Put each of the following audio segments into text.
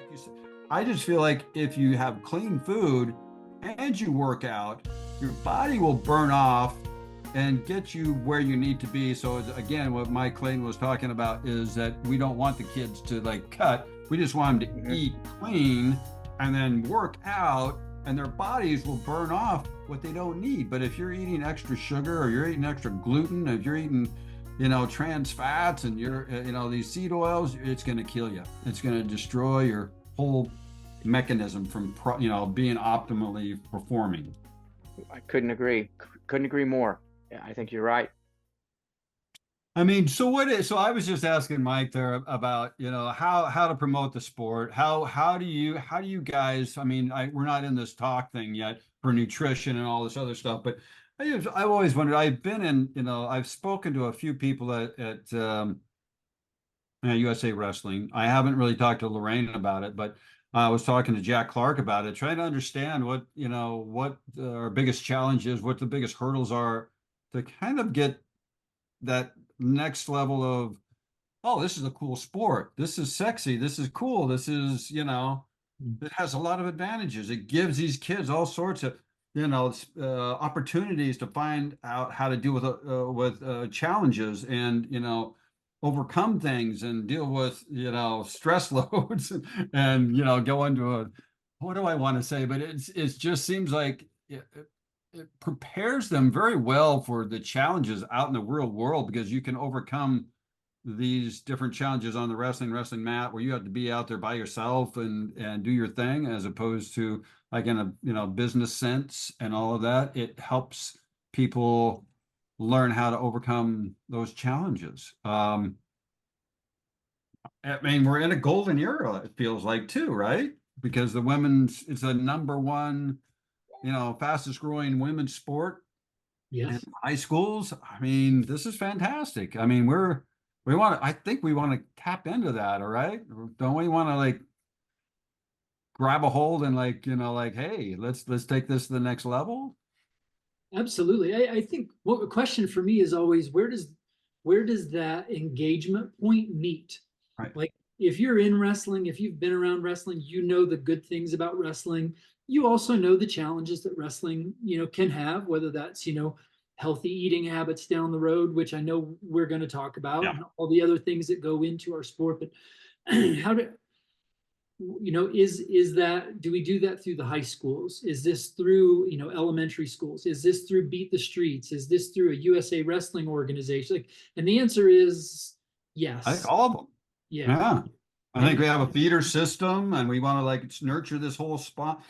like you said, I just feel like if you have clean food and you work out, your body will burn off and get you where you need to be. So again, what Mike Clayton was talking about is that we don't want the kids to like cut. We just want them to Mhm. eat clean and then work out, and their bodies will burn off what they don't need. But if you're eating extra sugar or you're eating extra gluten, if you're eating trans fats and these seed oils, it's going to kill you. It's going to destroy your whole mechanism from being optimally performing. I couldn't agree. Couldn't agree more. Yeah, I think you're right. I mean, so I was just asking Mike there about, how to promote the sport. How do you guys, I mean, we're not in this talk thing yet for nutrition and all this other stuff, but I've always wondered, I've spoken to a few people at USA Wrestling. I haven't really talked to Lorraine about it, but I was talking to Jack Clark about it, trying to understand what our biggest challenge is, what the biggest hurdles are to kind of get that next level of, oh, this is a cool sport. This is sexy. This is cool. This is, it has a lot of advantages. It gives these kids all sorts of, opportunities to find out how to deal with challenges and, overcome things and deal with, stress loads and, go into what do I want to say? But it just seems like it prepares them very well for the challenges out in the real world because you can overcome these different challenges on the wrestling mat where you have to be out there by yourself and do your thing as opposed to like in a business sense and all of that. It helps people learn how to overcome those challenges. I mean, we're in a golden era, it feels like too, right? Because the women's it's a number one, fastest growing women's sport in Yes, high schools. I mean, this is fantastic. I mean, I think we want to tap into that, all right? Don't we want to like grab a hold and like, like, hey, let's take this to the next level? absolutely. I think what the question for me is always where does that engagement point meet? Right. Like if you're in wrestling, if you've been around wrestling, you know the good things about wrestling. You also know the challenges that wrestling, can have, whether that's, healthy eating habits down the road, which I know we're going to talk about, Yeah. and all the other things that go into our sport. But how do is that, do we do that through the high schools? Is this through, elementary schools? Is this through Beat the Streets? Is this through a USA wrestling organization? Like, and the answer is I think yes. all of them. Yeah. Yeah. I think And we have a feeder system and we want to like nurture this whole spot.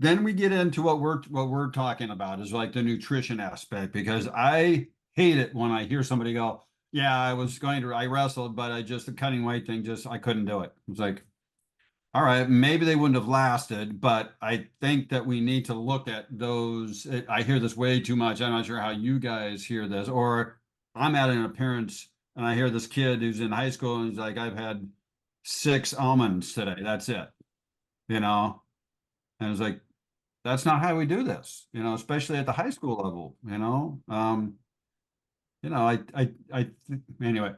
Then we get into what we're talking about is like the nutrition aspect because I hate it when I hear somebody go, yeah, I wrestled, but the cutting weight thing I couldn't do it. It's like, all right, maybe they wouldn't have lasted, but I think that we need to look at those. I hear this way too much. I'm not sure how you guys hear this, or I'm at an appearance and I hear this kid who's in high school and he's like, I've had 6 almonds today. That's it, you know? And it's like, that's not how we do this, especially at the high school level. Anyway,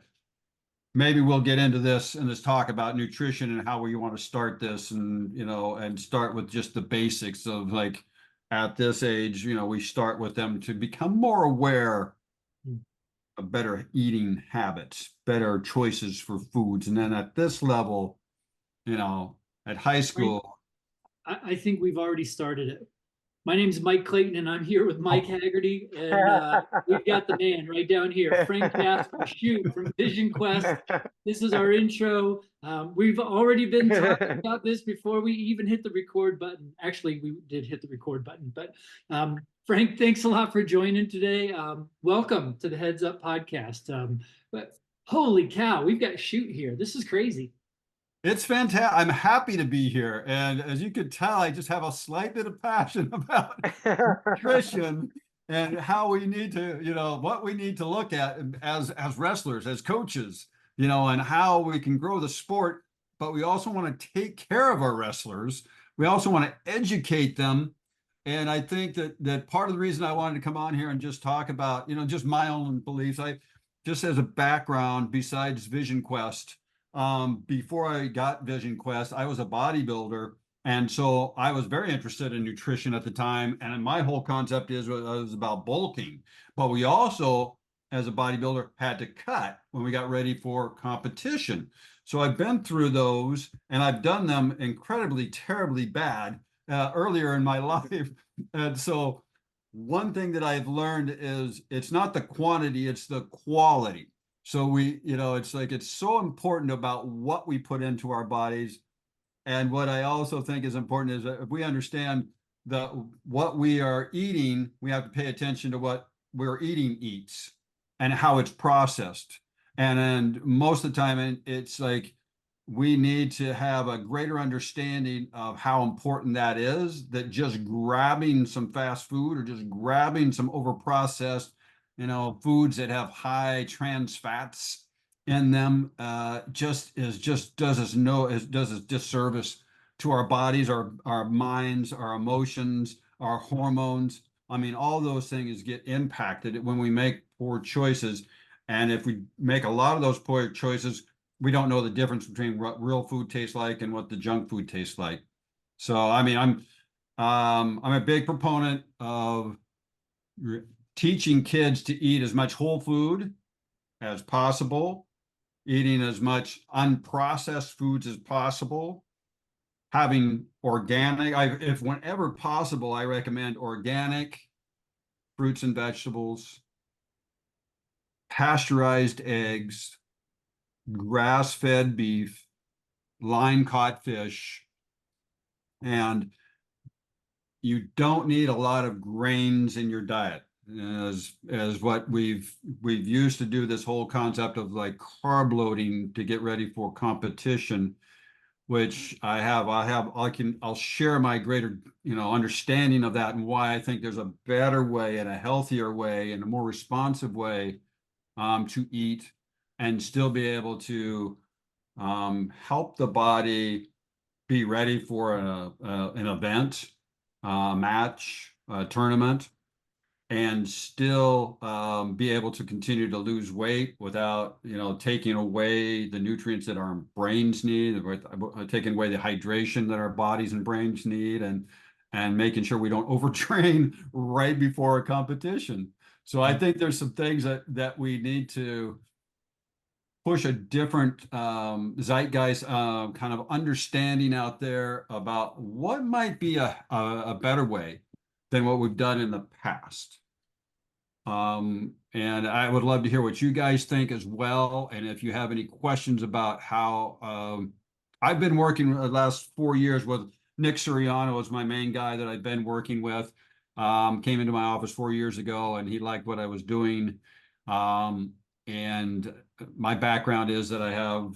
maybe we'll get into this in this talk about nutrition and how we want to start this and start with just the basics of like at this age, we start with them to become more aware of better eating habits, better choices for foods. And then at this level, at high Frank, school, I think we've already started it. My name's Mike Clayton, and I'm here with Mike oh, Haggerty, and we've got the man right down here, Frank Jasper, Shute from Vision Quest. This is our intro. We've already been talking about this before we even hit the record button. Actually, we did hit the record button, but Frank, thanks a lot for joining today. Welcome to the Heads Up podcast. But holy cow, we've got Shute here. This is crazy. it's fantastic. I'm happy to be here. And as you could tell, I just have a slight bit of passion about nutrition and how we need to, what we need to look at as wrestlers, as coaches, and how we can grow the sport. But we also want to take care of our wrestlers. We also want to educate them. And I think that part of the reason I wanted to come on here and just talk about, just my own beliefs, I just as a background, besides Vision Quest, before I got Vision Quest, I was a bodybuilder. And so I was very interested in nutrition at the time. And my whole concept was about bulking. But we also, as a bodybuilder, had to cut when we got ready for competition. So I've been through those and I've done them incredibly, terribly bad earlier in my life. And so one thing that I've learned is it's not the quantity, it's the quality. So it's like it's so important about what we put into our bodies. And what I also think is important is that if we understand what we are eating, we have to pay attention to what we're eating eats and how it's processed. And most of the time, it's like we need to have a greater understanding of how important that is, that just grabbing some fast food or just grabbing some overprocessed, foods that have high trans fats in them just does us disservice to our bodies, our minds, our emotions, our hormones. I mean, all those things get impacted when we make poor choices. And if we make a lot of those poor choices, we don't know the difference between what real food tastes like and what the junk food tastes like. So, I mean, I'm a big proponent of teaching kids to eat as much whole food as possible, eating as much unprocessed foods as possible, having organic. If whenever possible, I recommend organic fruits and vegetables, pasteurized eggs, grass-fed beef, line-caught fish, and you don't need a lot of grains in your diet. As what we've used to do this whole concept of like carb loading to get ready for competition, which I'll share my greater, understanding of that and why I think there's a better way and a healthier way and a more responsive way to eat and still be able to help the body be ready for an event, match, a tournament, and still be able to continue to lose weight without, taking away the nutrients that our brains need, taking away the hydration that our bodies and brains need, and making sure we don't overtrain right before a competition. So I think there's some things that we need to push a different zeitgeist kind of understanding out there about what might be a better way than what we've done in the past. And I would love to hear what you guys think as well. And if you have any questions about how I've been working the last 4 years with Nick Suriano as my main guy that I've been working with. Came into my office 4 years ago and he liked what I was doing. And my background is that I have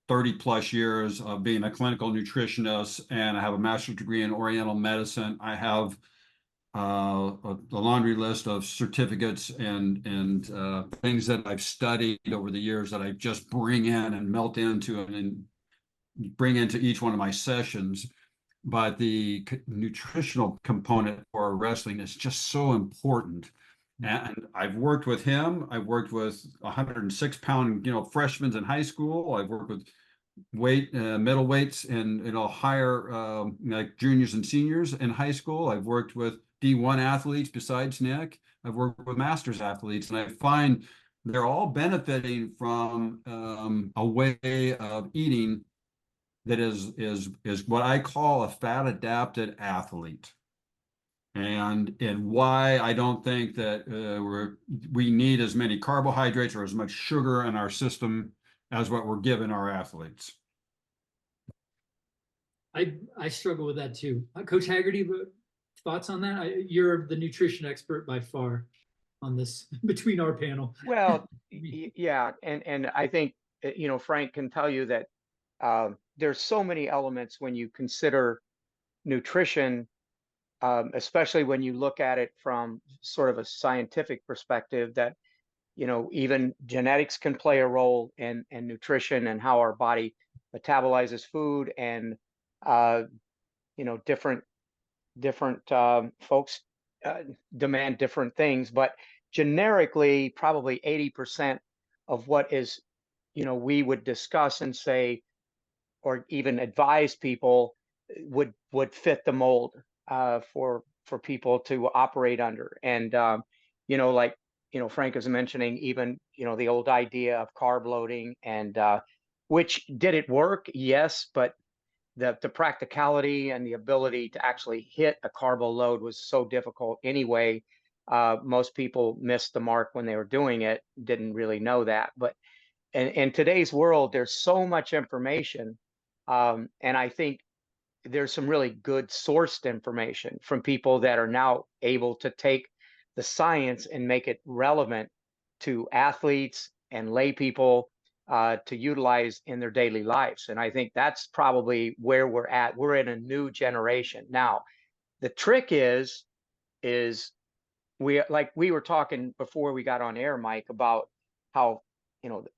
30 plus years of being a clinical nutritionist and I have a master's degree in Oriental medicine. I have a laundry list of certificates and things that I've studied over the years that I just bring in and melt into and bring into each one of my sessions. But the nutritional component for wrestling is just so important. And I've worked with him. I've worked with 106-pound, freshmen in high school. I've worked with middleweights and higher like juniors and seniors in high school. I've worked with D1 athletes besides Nick. I've worked with masters athletes, and I find they're all benefiting from a way of eating that is what I call a fat adapted athlete. And why I don't think that we need as many carbohydrates or as much sugar in our system as what we're giving our athletes. I struggle with that too. Coach Haggerty, thoughts on that? You're the nutrition expert by far on this between our panel. Well, yeah, and I think Frank can tell you that there's so many elements when you consider nutrition, especially when you look at it from sort of a scientific perspective, that even genetics can play a role in nutrition and how our body metabolizes food, and different folks demand different things, but generically probably 80% of what is we would discuss and say, or even advise people would fit the mold for people to operate under. And like Frank was mentioning, even the old idea of carb loading, and which did it work? Yes, but the practicality and the ability to actually hit a carbo load was so difficult anyway. Most people missed the mark when they were doing it, didn't really know that. But in today's world, there's so much information. And I think there's some really good sourced information from people that are now able to take the science and make it relevant to athletes and lay people to utilize in their daily lives. And I think that's probably where we're at. We're in a new generation. Now, the trick is we were talking before we got on air, Mike, about how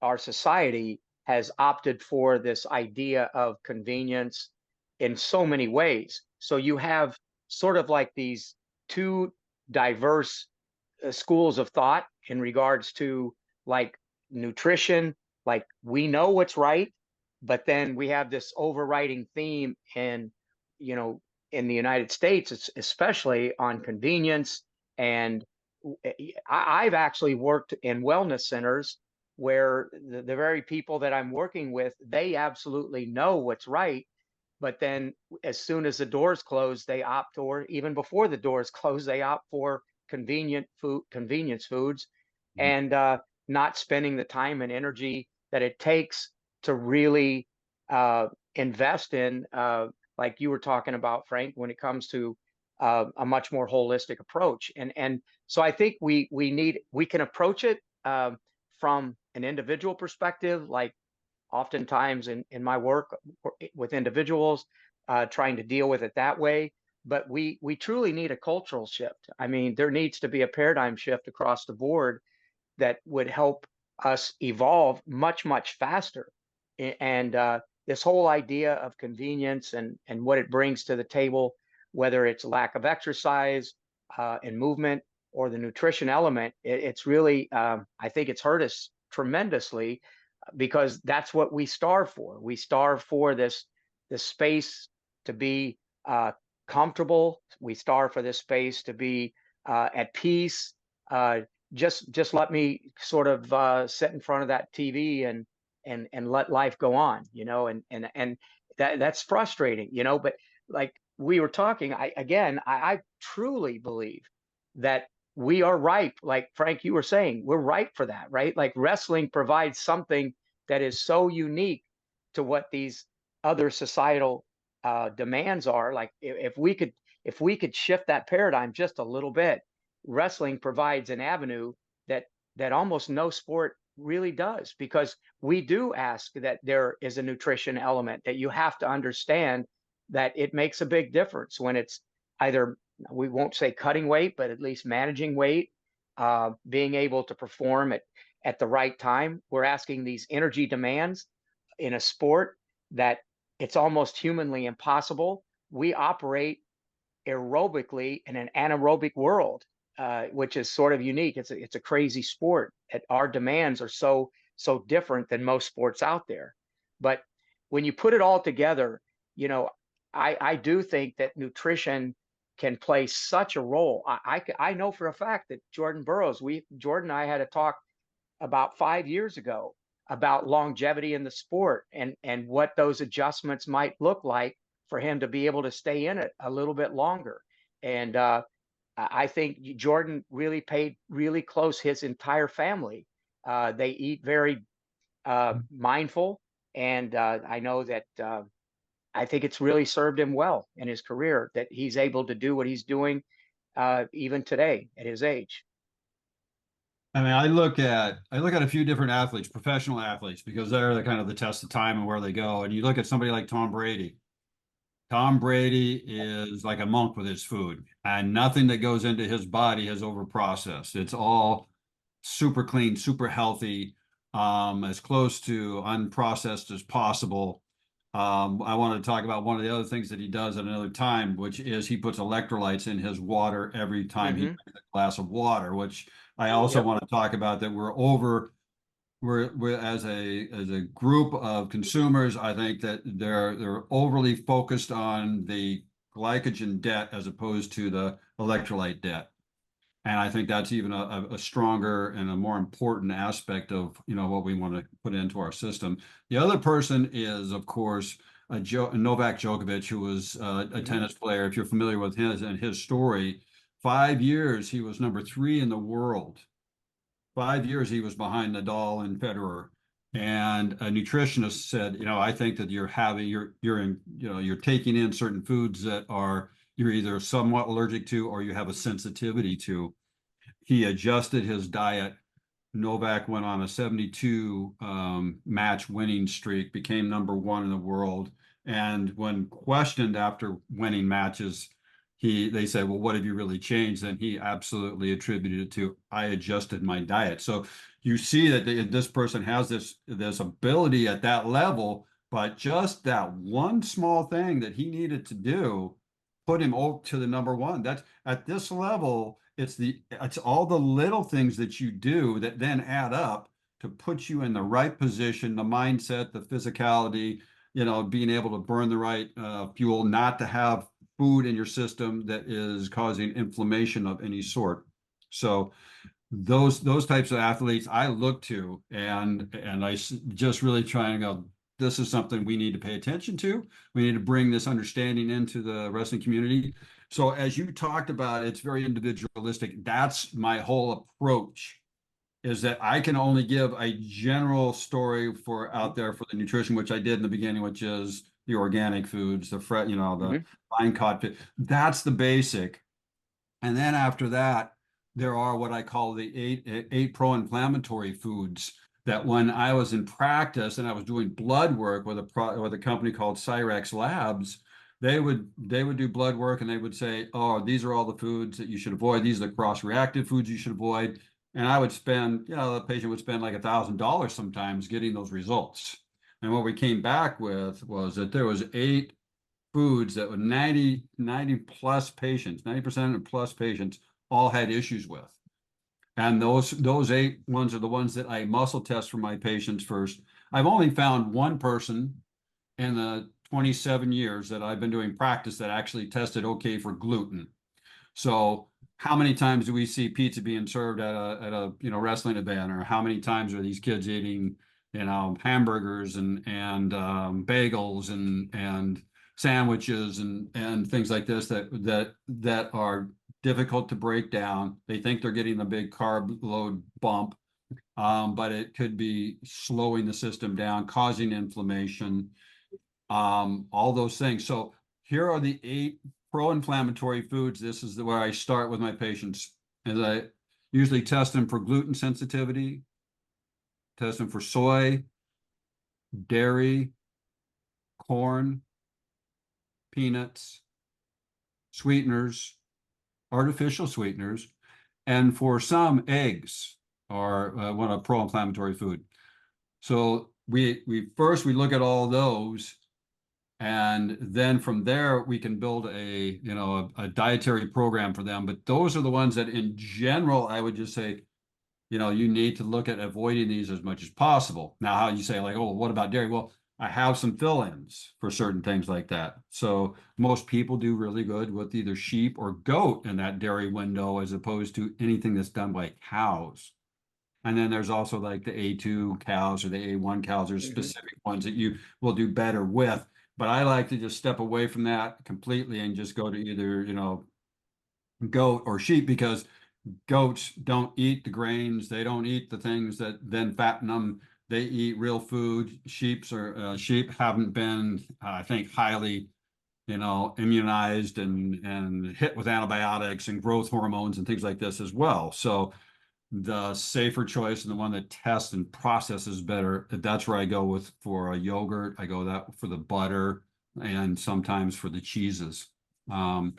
our society has opted for this idea of convenience in so many ways. So you have sort of like these two diverse schools of thought in regards to like nutrition. Like, we know what's right, but then we have this overriding theme you know in the United States, especially on convenience. And I've actually worked in wellness centers where the very people that I'm working with, they absolutely know what's right. But then as soon as the doors close, they opt, or even before the doors close, they opt for convenience foods, and not spending the time and energy that it takes to really invest in, like you were talking about, Frank, when it comes to a much more holistic approach. And so I think we can approach it from an individual perspective, like oftentimes in my work with individuals, trying to deal with it that way. But we truly need a cultural shift. I mean, there needs to be a paradigm shift across the board that would help us evolve much, much faster. And this whole idea of convenience and what it brings to the table, whether it's lack of exercise and movement or the nutrition element, it's really, I think it's hurt us tremendously, because that's what we starve for. We starve for this space to be comfortable. We starve for this space to be at peace. Just let me sort of sit in front of that TV and let life go on, and that's frustrating, But like we were talking, I truly believe that we are ripe. Like Frank, you were saying, we're ripe for that, right? Like wrestling provides something that is so unique to what these other societal demands are. Like if we could shift that paradigm just a little bit, wrestling provides an avenue that almost no sport really does, because we do ask that there is a nutrition element, that you have to understand that it makes a big difference when it's either, we won't say cutting weight, but at least managing weight, being able to perform at the right time. We're asking these energy demands in a sport that it's almost humanly impossible. We operate aerobically in an anaerobic world, which is sort of unique. It's a crazy sport. Our demands are so different than most sports out there. But when you put it all together, I do think that nutrition can play such a role. I know for a fact that Jordan and I had a talk about 5 years ago about longevity in the sport, and what those adjustments might look like for him to be able to stay in it a little bit longer. And I think Jordan really paid really close. His entire family, they eat very mindful, and I know that I think it's really served him well in his career, that he's able to do what he's doing even today at his age. I mean, I look at a few different athletes, professional athletes, because they're the kind of the test of time and where they go. And you look at somebody like Tom Brady. Tom Brady is like a monk with his food, and nothing that goes into his body is overprocessed. It's all super clean, super healthy, as close to unprocessed as possible. I want to talk about one of the other things that he does at another time, which is he puts electrolytes in his water every time he drinks a glass of water, which I also Yep. want to talk about, that we're we're as a group of consumers, I think that they're overly focused on the glycogen debt as opposed to the electrolyte debt. And I think that's even a stronger and a more important aspect of, what we want to put into our system. The other person is, of course, Novak Djokovic, who was a tennis player. If you're familiar with his story, 5 years he was number 3 in the world. 5 years he was behind Nadal and Federer. And a nutritionist said, I think that you're taking in certain foods that you're either somewhat allergic to or you have a sensitivity to. He adjusted his diet. Novak went on a 72 match winning streak, became number 1 in the world. And when questioned after winning matches, they said, well, what have you really changed? And he absolutely attributed it to, I adjusted my diet. So you see that this person has this ability at that level, but just that one small thing that he needed to do put him to the number 1. That's at this level. It's all the little things that you do that then add up to put you in the right position, the mindset, the physicality, being able to burn the right fuel, not to have food in your system that is causing inflammation of any sort. So those types of athletes I look to, and just really try and go, this is something we need to pay attention to. We need to bring this understanding into the wrestling community. So as you talked about, it's very individualistic. That's my whole approach, is that I can only give a general story out there for the nutrition, which I did in the beginning, which is the organic foods, the fine caught fish. That's the basic. And then after that, there are what I call the eight pro-inflammatory foods that when I was in practice and I was doing blood work with a company called Cyrex Labs, they would do blood work and they would say, oh, these are all the foods that you should avoid. These are the cross-reactive foods you should avoid. And I would spend, the patient would spend like $1,000 sometimes getting those results. And what we came back with was that there was 8 foods that were 90 plus patients, 90% plus patients all had issues with. And those 8 ones are the ones that I muscle test for my patients first. I've only found one person in the 27 years that I've been doing practice that actually tested okay for gluten. So how many times do we see pizza being served at a wrestling event, or how many times are these kids eating hamburgers and bagels and sandwiches and things like this that are difficult to break down. They think they're getting a big carb load bump, but it could be slowing the system down, causing inflammation, all those things. So here are the 8 pro-inflammatory foods. This is where I start with my patients, as I usually test them for gluten sensitivity, test them for soy, dairy, corn, peanuts, sweeteners, artificial sweeteners, and for some, eggs are one of pro-inflammatory food. So we look at all those, and then from there we can build a dietary program for them. But those are the ones that in general I would just say, you need to look at avoiding these as much as possible. Now, how you say like, oh, what about dairy? Well, I have some fill-ins for certain things like that. So most people do really good with either sheep or goat in that dairy window, as opposed to anything that's done by cows. And then there's also like the A2 cows or the A1 cows. There's specific ones that you will do better with. But I like to just step away from that completely and just go to either, goat or sheep, because goats don't eat the grains. They don't eat the things that then fatten them. They eat real food. Sheep haven't been, I think, highly, immunized and hit with antibiotics and growth hormones and things like this as well. So the safer choice and the one that tests and processes better, that's where I go with for a yogurt. I go that for the butter and sometimes for the cheeses. And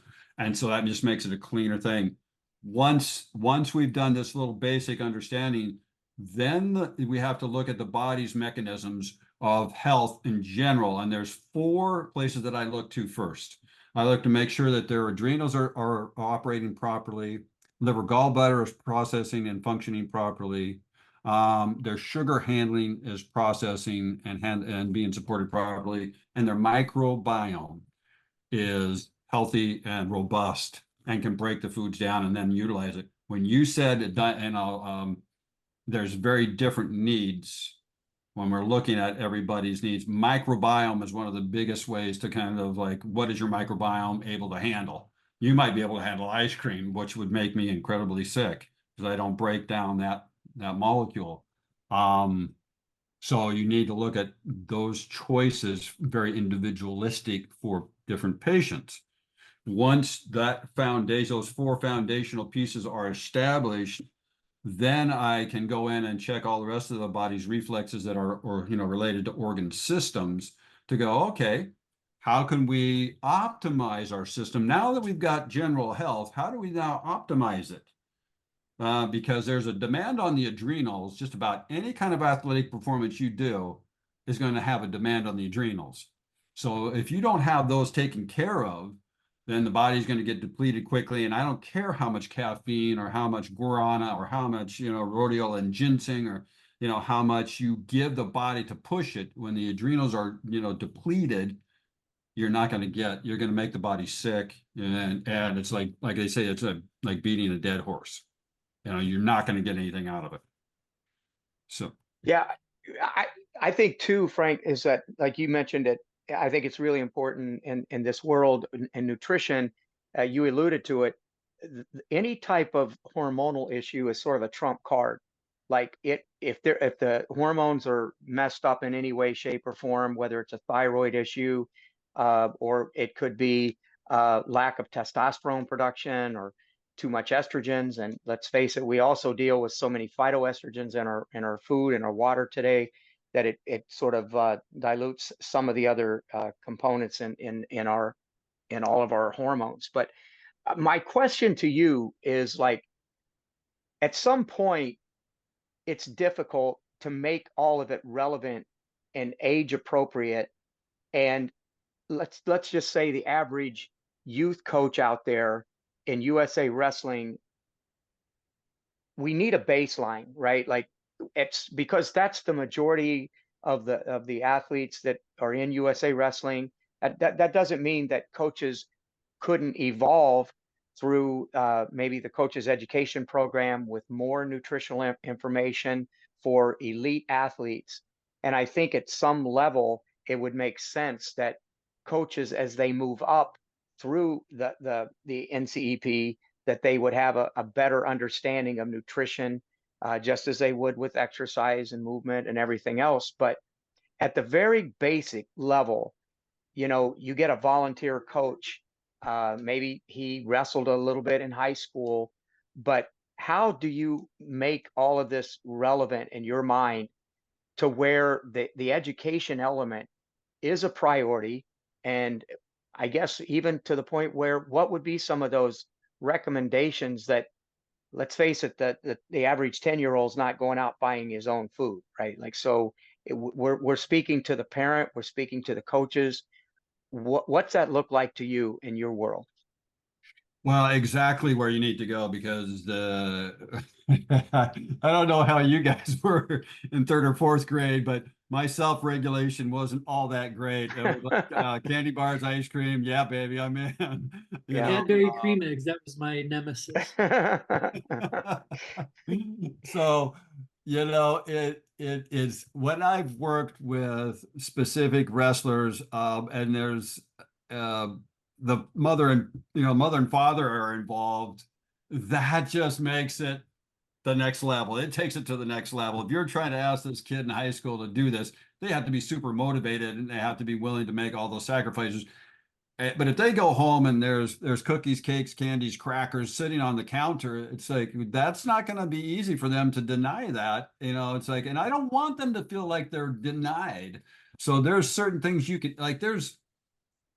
so that just makes it a cleaner thing. Once we've done this little basic understanding, then we have to look at the body's mechanisms of health in general. And there's 4 places that I look to first. I look to make sure that their adrenals are operating properly, liver gallbladder is processing and functioning properly. Their sugar handling is processing and being supported properly, and their microbiome is healthy and robust and can break the foods down and then utilize it. When you said, there's very different needs when we're looking at everybody's needs. Microbiome is one of the biggest ways to kind of like, what is your microbiome able to handle? You might be able to handle ice cream, which would make me incredibly sick because I don't break down that molecule. So you need to look at those choices very individualistic for different patients. Once that foundation, those 4 foundational pieces are established, then I can go in and check all the rest of the body's reflexes that are, related to organ systems to go, okay, how can we optimize our system? Now that we've got general health, how do we now optimize it? Because there's a demand on the adrenals. Just about any kind of athletic performance you do is going to have a demand on the adrenals. So if you don't have those taken care of, then the body's going to get depleted quickly. And I don't care how much caffeine or how much guarana or how much, rhodiola and ginseng or, how much you give the body to push it. When the adrenals are, depleted, you're going to make the body sick. And it's like they say, it's like beating a dead horse. You're not going to get anything out of it. So Yeah, I think too, Frank, is that like you mentioned it, I think it's really important in this world in nutrition. You alluded to it. Any type of hormonal issue is sort of a trump card. Like if the hormones are messed up in any way, shape, or form, whether it's a thyroid issue, or it could be lack of testosterone production or too much estrogens. And let's face it, we also deal with so many phytoestrogens in our food and our water today that it sort of dilutes some of the other components in all of our hormones. But my question to you is, like, at some point, it's difficult to make all of it relevant and age appropriate. And let's just say the average youth coach out there in USA Wrestling, we need a baseline, right? Like, it's because that's the majority of the athletes that are in USA Wrestling. That doesn't mean that coaches couldn't evolve through maybe the coaches education program with more nutritional information for elite athletes. And I think at some level it would make sense that coaches, as they move up through the NCEP, that they would have a better understanding of nutrition, just as they would with exercise and movement and everything else. But at the very basic level, you get a volunteer coach. Maybe he wrestled a little bit in high school, but how do you make all of this relevant in your mind to where the education element is a priority? And I guess even to the point where, what would be some of those recommendations that, let's face it, that the average 10-year-old is not going out buying his own food, right? Like, so we're speaking to the parent, we're speaking to the coaches. What's that look like to you in your world? well, exactly where you need to go because I don't know how you guys were in 3rd or 4th grade, but my self-regulation wasn't all that great. It was like candy bars, ice cream. Yeah, baby, I'm in. Yeah. Cadbury cream eggs, that was my nemesis. So, it is when I've worked with specific wrestlers, and there's the mother and father are involved, that just makes it the next level. It takes it to the next level. If you're trying to ask this kid in high school to do this, they have to be super motivated and they have to be willing to make all those sacrifices. But if they go home and there's cookies, cakes, candies, crackers sitting on the counter, it's like that's not going to be easy for them to deny that. It's like, and I don't want them to feel like they're denied. So there's certain things you can like.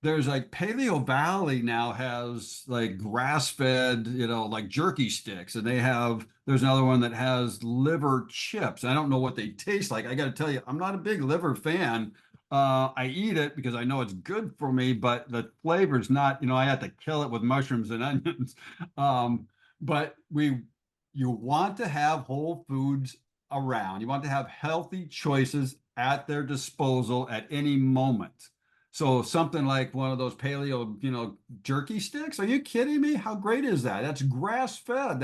There's like Paleo Valley now has like grass-fed, like jerky sticks, and there's another one that has liver chips. I don't know what they taste like. I got to tell you, I'm not a big liver fan. I eat it because I know it's good for me, but the flavor's not, I have to kill it with mushrooms and onions. But you want to have whole foods around. You want to have healthy choices at their disposal at any moment. So something like one of those paleo, jerky sticks. Are you kidding me? How great is that? That's grass fed.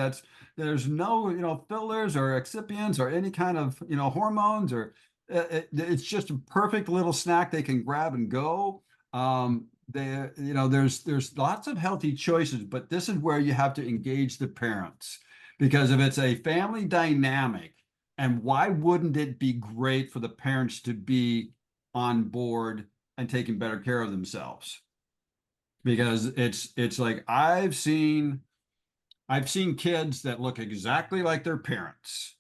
There's no, fillers or excipients or any kind of, hormones or it's just a perfect little snack they can grab and go. There's lots of healthy choices, but this is where you have to engage the parents because if it's a family dynamic, and why wouldn't it be great for the parents to be on board and taking better care of themselves? Because it's like I've seen kids that look exactly like their parents.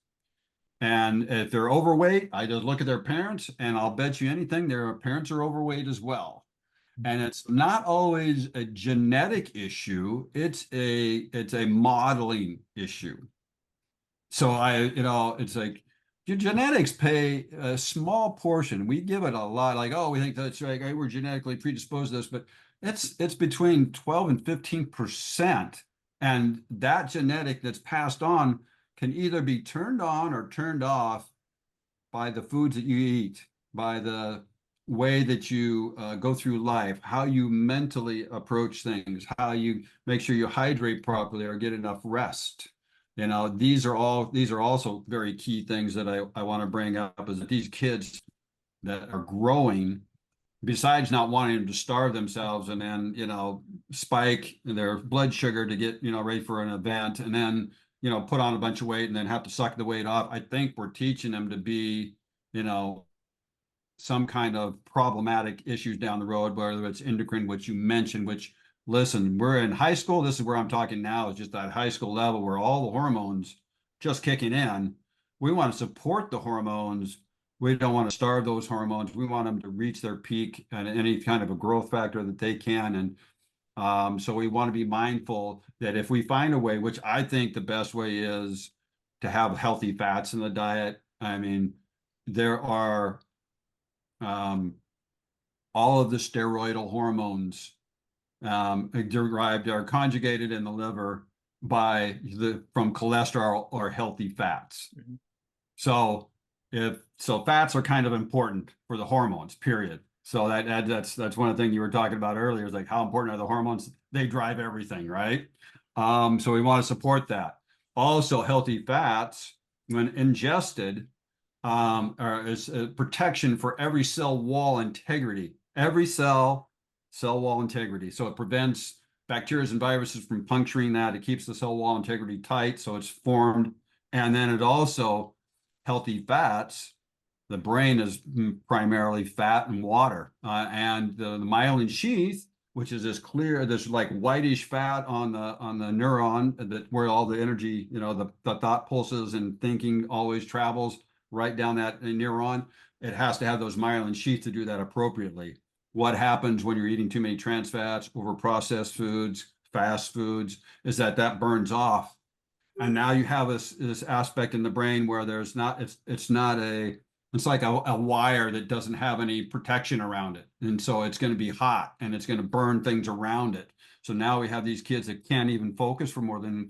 And if they're overweight, I just look at their parents and I'll bet you anything their parents are overweight as well. And it's not always a genetic issue, it's a modeling issue. So it's like your genetics play a small portion. We give it a lot, like, oh, we think that's right. We're genetically predisposed to this, but it's between 12 and 15%. And that genetic that's passed on can either be turned on or turned off by the foods that you eat, by the way that you go through life, how you mentally approach things, how you make sure you hydrate properly or get enough rest. These are also very key things that I want to bring up is that these kids that are growing, besides not wanting them to starve themselves and then, spike their blood sugar to get, ready for an event and then, put on a bunch of weight and then have to suck the weight off. I think we're teaching them to be, some kind of problematic issues down the road, whether it's endocrine, which you mentioned, which listen, we're in high school. This is where I'm talking now, is just that high school level where all the hormones just kicking in. We want to support the hormones. We don't want to starve those hormones. We want them to reach their peak and any kind of a growth factor that they can. And so we want to be mindful that if we find a way, which I think the best way is to have healthy fats in the diet. I mean, there are all of the steroidal hormones derived are conjugated in the liver from cholesterol or healthy fats. Mm-hmm. So fats are kind of important for the hormones, period. So that's one of the things you were talking about earlier is like how important are the hormones? They drive everything, right? So we want to support that. Also, healthy fats, when ingested, is a protection for every cell wall integrity. Every cell wall integrity. So it prevents bacteria and viruses from puncturing that. It keeps the cell wall integrity tight, so it's formed. And then it also, healthy fats, the brain is primarily fat and water. And the myelin sheath, which is this like whitish fat on the neuron that where all the energy, the thought pulses and thinking always travels right down that neuron. It has to have those myelin sheath to do that appropriately. What happens when you're eating too many trans fats, over processed foods, fast foods, is that burns off. And now you have this aspect in the brain where it's like a wire that doesn't have any protection around it. And so it's going to be hot and it's going to burn things around it. So now we have these kids that can't even focus for more than,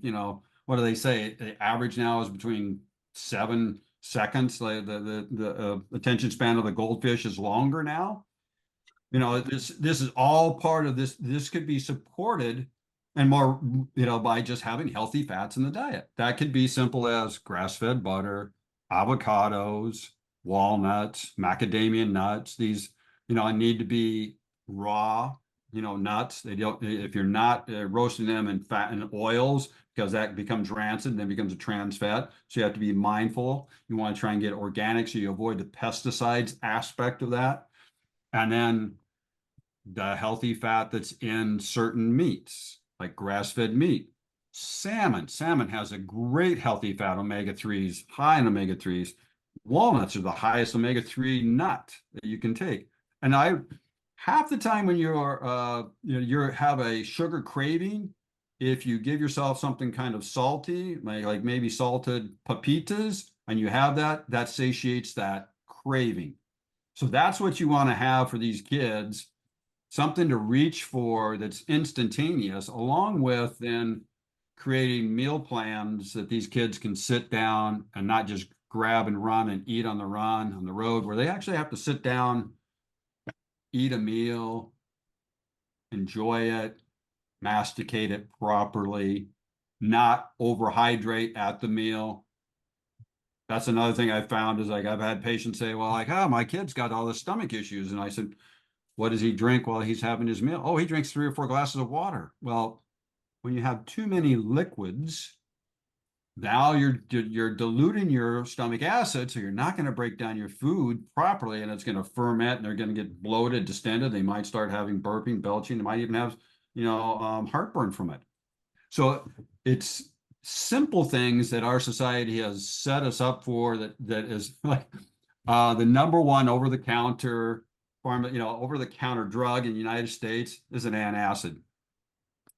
what do they say? The average now is between 7 seconds. Like the attention span of the goldfish is longer now. This is all part of this. This could be supported and more, by just having healthy fats in the diet. That could be simple as grass-fed butter, avocados, walnuts, macadamia nuts. These, need to be raw, nuts. They don't, if you're not roasting them in fat and oils, because that becomes rancid and then becomes a trans fat. So you have to be mindful. You want to try and get organic so you avoid the pesticides aspect of that. And then the healthy fat that's in certain meats, like grass-fed meat. Salmon has a great healthy fat, omega-3s, high in omega-3s. Walnuts are the highest omega-3 nut that you can take. And half the time when you have a sugar craving, if you give yourself something kind of salty, like maybe salted pepitas, and you have that satiates that craving. So that's what you want to have for these kids, something to reach for that's instantaneous, along with then creating meal plans that these kids can sit down and not just grab and run and eat on the run on the road, where they actually have to sit down, eat a meal, enjoy it, masticate it properly, not overhydrate at the meal. That's another thing I found is like I've had patients say, well, like, oh, my kid's got all the stomach issues. And I said, what does he drink while he's having his meal? Oh, he drinks 3 or 4 glasses of water. Well, when you have too many liquids, now you're diluting your stomach acid, so you're not going to break down your food properly, and it's going to ferment, and they're going to get bloated, distended. They might start having burping, belching. They might even have, heartburn from it. So it's simple things that our society has set us up for that is like the number one over-the-counter over-the-counter drug in the United States is an antacid.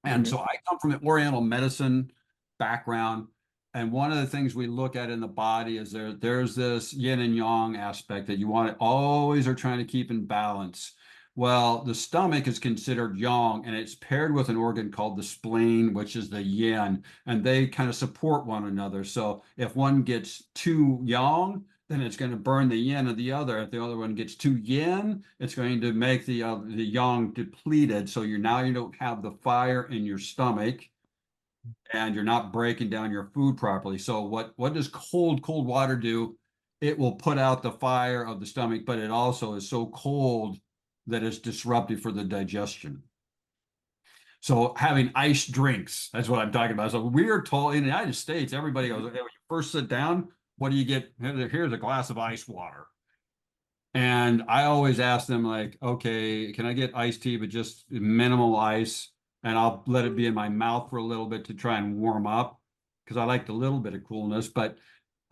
And so I come from an Oriental medicine background. And one of the things we look at in the body is there's this yin and yang aspect that you want to always are trying to keep in balance. Well, the stomach is considered yang, and it's paired with an organ called the spleen, which is the yin, and they kind of support one another. So if one gets too yang, then it's going to burn the yin of the other. If the other one gets too yin, it's going to make the yang depleted. So you don't have the fire in your stomach, and you're not breaking down your food properly. So what does cold water do? It will put out the fire of the stomach, but it also is so cold that it's disruptive for the digestion. So having iced drinks, that's what I'm talking about. So we're told in the United States, everybody goes, hey, when you first sit down, what do you get? Here's a glass of ice water. And I always ask them like, okay, can I get iced tea, but just minimal ice? And I'll let it be in my mouth for a little bit to try and warm up, because I like a little bit of coolness. But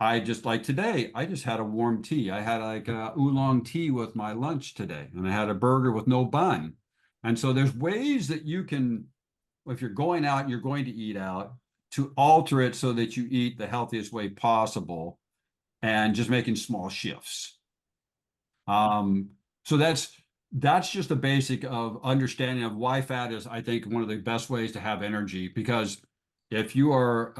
I just like today, I just had a warm tea. I had like a oolong tea with my lunch today, and I had a burger with no bun. And so there's ways that you can, if you're going out, you're going to eat out, to alter it so that you eat the healthiest way possible, and just making small shifts. So that's just a basic of understanding of why fat is, I think, one of the best ways to have energy. Because if you are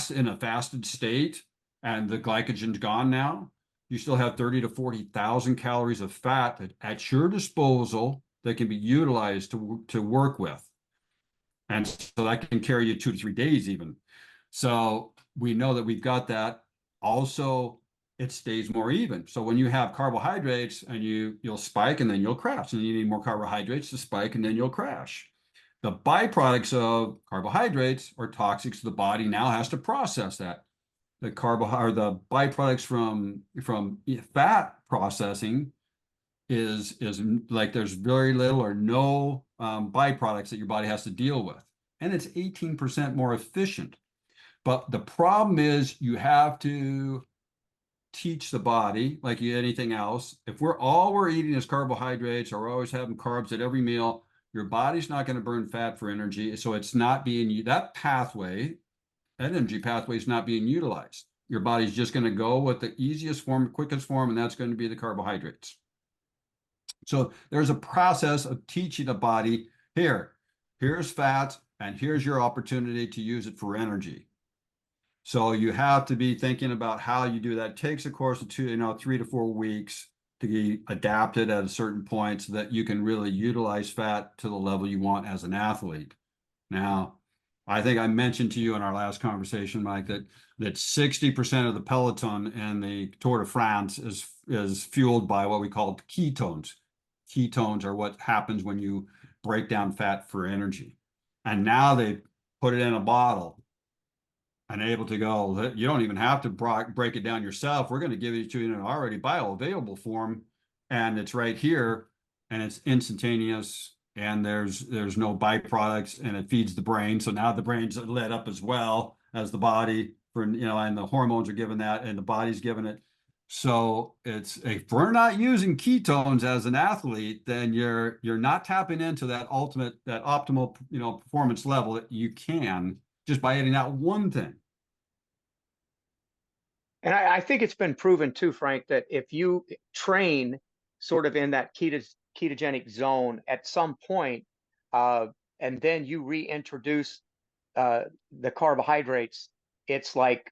in a fasted state and the glycogen's gone now, you still have 30 to 40,000 calories of fat at your disposal that can be utilized to work with. And so that can carry you 2 to 3 days even. So we know that we've got that. Also, it stays more even. So when you have carbohydrates and you'll spike and then you'll crash, and you need more carbohydrates to spike and then you'll crash. The byproducts of carbohydrates are toxic, so the body now has to process that. The byproducts from fat processing is like there's very little or no byproducts that your body has to deal with, and it's 18% more efficient. But the problem is you have to teach the body, like anything else. If we're eating is carbohydrates, or we're always having carbs at every meal, your body's not going to burn fat for energy. So it's not being, that energy pathway is not being utilized. Your body's just going to go with the easiest form, quickest form, and that's going to be the carbohydrates. So there's a process of teaching the body, here's fat, and here's your opportunity to use it for energy. So you have to be thinking about how you do that. It takes a course of 3 to 4 weeks to be adapted at a certain point so that you can really utilize fat to the level you want as an athlete. Now, I think I mentioned to you in our last conversation, Mike, that 60% of the peloton in the Tour de France is fueled by what we call ketones. Ketones are what happens when you break down fat for energy. And now they put it in a bottle and able to go, you don't even have to break it down yourself. We're going to give it to you in an already bioavailable form, and it's right here, and it's instantaneous, and there's no byproducts, and it feeds the brain. So now the brain's lit up as well as the body and the hormones are given that, and the body's given it. So if we're not using ketones as an athlete, then you're not tapping into that optimal performance level that you can just by eating that one thing. And I think it's been proven too, Frank, that if you train sort of in that ketogenic zone at some point, and then you reintroduce the carbohydrates, it's like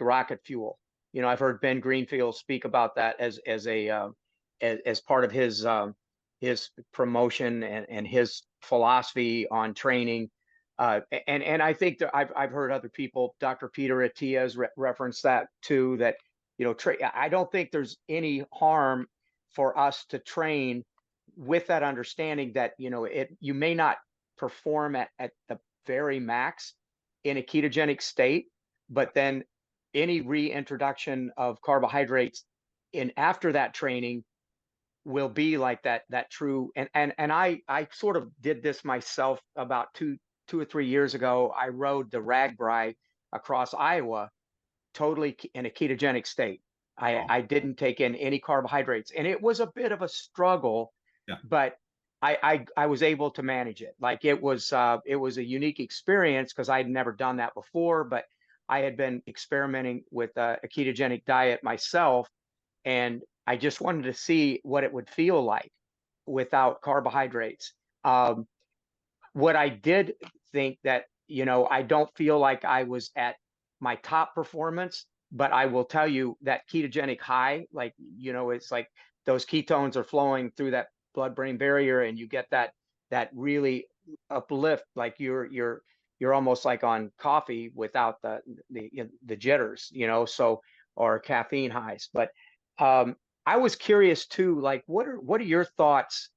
rocket fuel. You know, I've heard Ben Greenfield speak about that as part of his promotion and his philosophy on training. And I think that I've heard other people, Dr. Peter Attia's reference that too, that, you know, I don't think there's any harm for us to train with that understanding that, you know, you may not perform at the very max in a ketogenic state, but then any reintroduction of carbohydrates in after that training will be like that true. And I sort of did this myself about two or 3 years ago. I rode the Ragbri across Iowa totally in a ketogenic state. I didn't take in any carbohydrates, and it was a bit of a struggle, Yeah. but I was able to manage it. Like it was a unique experience because I'd never done that before, but I had been experimenting with a ketogenic diet myself, and I just wanted to see what it would feel like without carbohydrates. What I did think that, you know, I don't feel like I was at my top performance, but I will tell you that ketogenic high, like, you know, it's like those ketones are flowing through that blood-brain barrier, and you get that really uplift, like you're almost like on coffee without the jitters, you know, so, or caffeine highs. But I was curious too, like what are your thoughts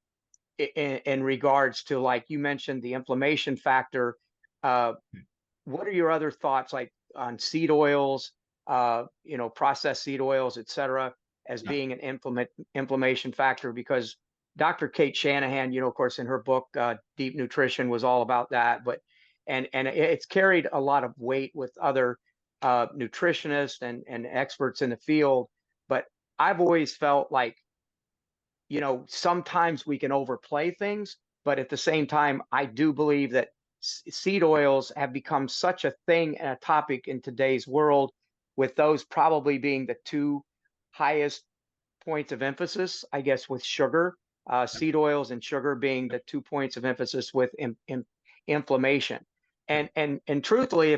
in regards to, like you mentioned, the inflammation factor? What are your other thoughts, like on seed oils, you know, processed seed oils, et cetera, as Yeah. being an inflammation factor? Because Dr. Kate Shanahan, you know, of course, in her book, Deep Nutrition, was all about that. But and it's carried a lot of weight with other nutritionists and experts in the field. But I've always felt like, you know, sometimes we can overplay things, but at the same time, I do believe that seed oils have become such a thing and a topic in today's world, with those probably being the two highest points of emphasis, I guess, with sugar, seed oils and sugar being the 2 points of emphasis with inflammation. And truthfully,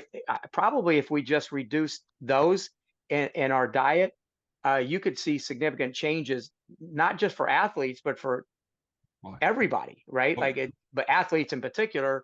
probably if we just reduced those in our diet, you could see significant changes, not just for athletes, but for everybody, right? Oh, Like but athletes in particular.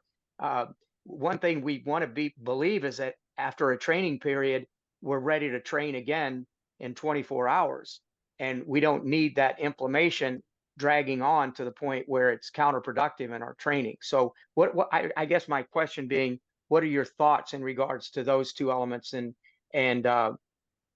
One thing we want to believe is that after a training period, we're ready to train again in 24 hours, and we don't need that inflammation dragging on to the point where it's counterproductive in our training. So what I guess my question being, what are your thoughts in regards to those two elements, and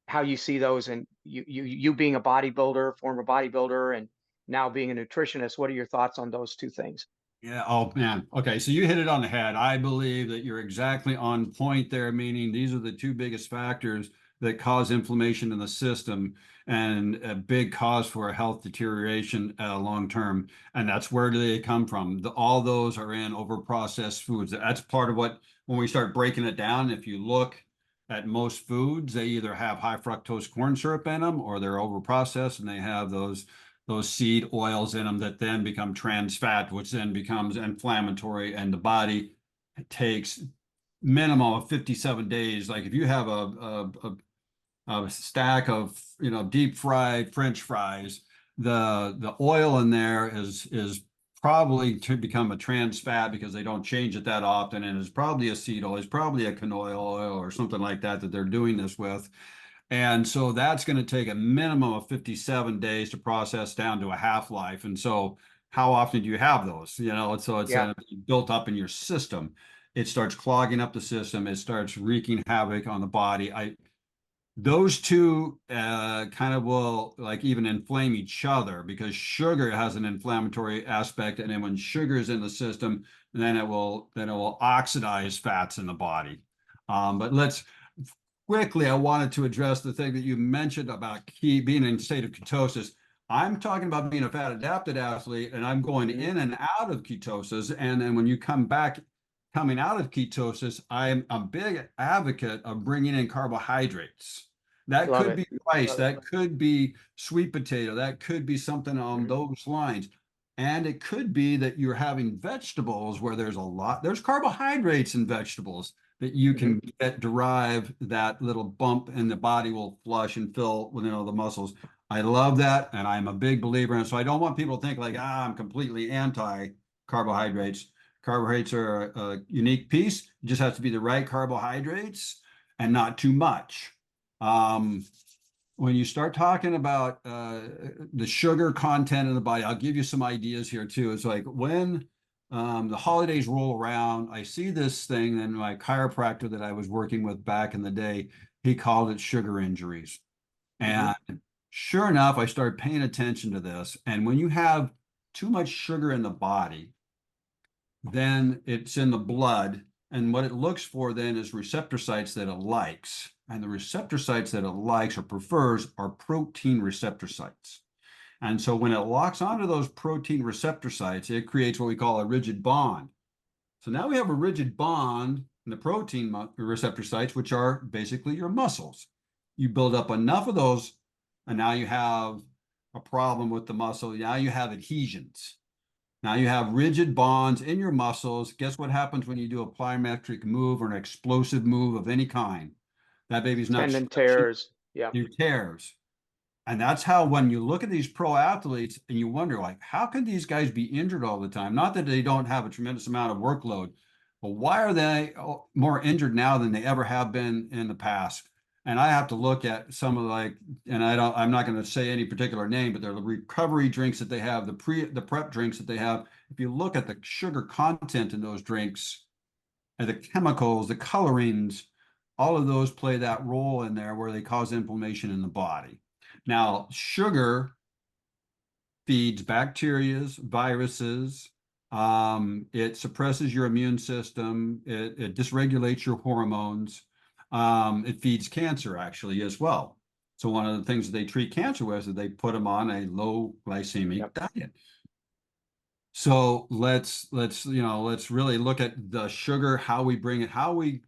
how you see those, and you being a bodybuilder, former bodybuilder, and now being a nutritionist? What are your thoughts on those two things? yeah. Oh, man. Okay. So you hit it on the head. I believe that you're exactly on point there, meaning these are the two biggest factors that cause inflammation in the system and a big cause for a health deterioration long term. And that's where do they come from? All those are in overprocessed foods. That's part of what, when we start breaking it down, if you look at most foods, they either have high fructose corn syrup in them or they're overprocessed and they have those seed oils in them that then become trans fat, which then becomes inflammatory, and the body takes minimum of 57 days. Like if you have a stack of, you know, deep fried French fries, the oil in there is probably to become a trans fat because they don't change it that often, and it's probably a seed oil, it's probably a canola oil or something like that that they're doing this with. And so that's going to take a minimum of 57 days to process down to a half-life. And so how often do you have those? You know, so it's Yeah. built up in your system. It starts clogging up the system. It starts wreaking havoc on the body. Those two kind of will like even inflame each other because sugar has an inflammatory aspect, and then when sugar is in the system, then it will oxidize fats in the body. But let's quickly, I wanted to address the thing that you mentioned about being in a state of ketosis. I'm talking about being a fat adapted athlete, and I'm going in and out of ketosis. And then when you coming out of ketosis, I'm a big advocate of bringing in carbohydrates. That Love could it. be rice, Love it. that could be sweet potato, that could be something on those lines. And it could be that you're having vegetables where there's carbohydrates in vegetables. that you can derive that little bump and the body will flush and fill with, the muscles. I love that. And I'm a big believer in it. So I don't want people to think like, I'm completely anti carbohydrates. Carbohydrates are a unique piece. It just has to be the right carbohydrates and not too much. When you start talking about the sugar content in the body, I'll give you some ideas here too. It's like when the holidays roll around, I see this thing, and my chiropractor that I was working with back in the day, he called it sugar injuries. And sure enough, I started paying attention to this. And when you have too much sugar in the body, then it's in the blood. And what it looks for then is receptor sites that it likes. And the receptor sites that it likes or prefers are protein receptor sites. And so when it locks onto those protein receptor sites, it creates what we call a rigid bond. So now we have a rigid bond in the protein receptor sites, which are basically your muscles. You build up enough of those, and now you have a problem with the muscle. Now you have adhesions. Now you have rigid bonds in your muscles. Guess what happens when you do a plyometric move or an explosive move of any kind? That baby's not Tendon tears. Yeah. you tears. And that's how, when you look at these pro athletes and you wonder, like, how can these guys be injured all the time? Not that they don't have a tremendous amount of workload, but why are they more injured now than they ever have been in the past? And I have to look at some of and I'm not going to say any particular name, but they're the recovery drinks that they have, the prep drinks that they have. If you look at the sugar content in those drinks and the chemicals, the colorings, all of those play that role in there where they cause inflammation in the body. Now, sugar feeds bacteria, viruses. It suppresses your immune system. It dysregulates your hormones. It feeds cancer actually as well. So one of the things that they treat cancer with is they put them on a low glycemic diet. So let's really look at the sugar, how we bring it, how we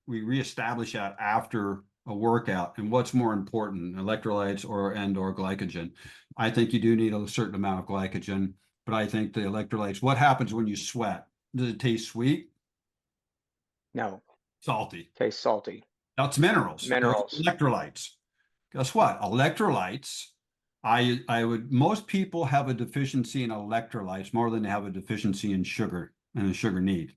reestablish that after a workout, and what's more important, electrolytes or glycogen. I think you do need a certain amount of glycogen, but I think the electrolytes. What happens when you sweat? Does it taste sweet? No. Salty. Tastes salty. That's minerals. Minerals. Electrolytes. Guess what? Electrolytes. Most people have a deficiency in electrolytes more than they have a deficiency in sugar and the sugar need.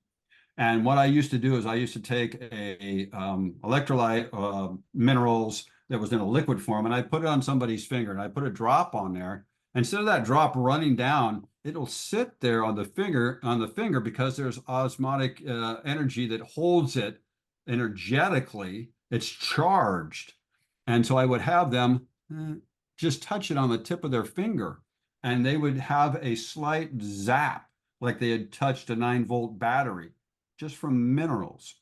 And what I used to do is I used to take a electrolyte minerals that was in a liquid form, and I put it on somebody's finger, and I put a drop on there. Instead of that drop running down, it'll sit there on the finger because there's osmotic energy that holds it energetically. It's charged. And so I would have them just touch it on the tip of their finger, and they would have a slight zap, like they had touched a 9-volt battery, just from minerals.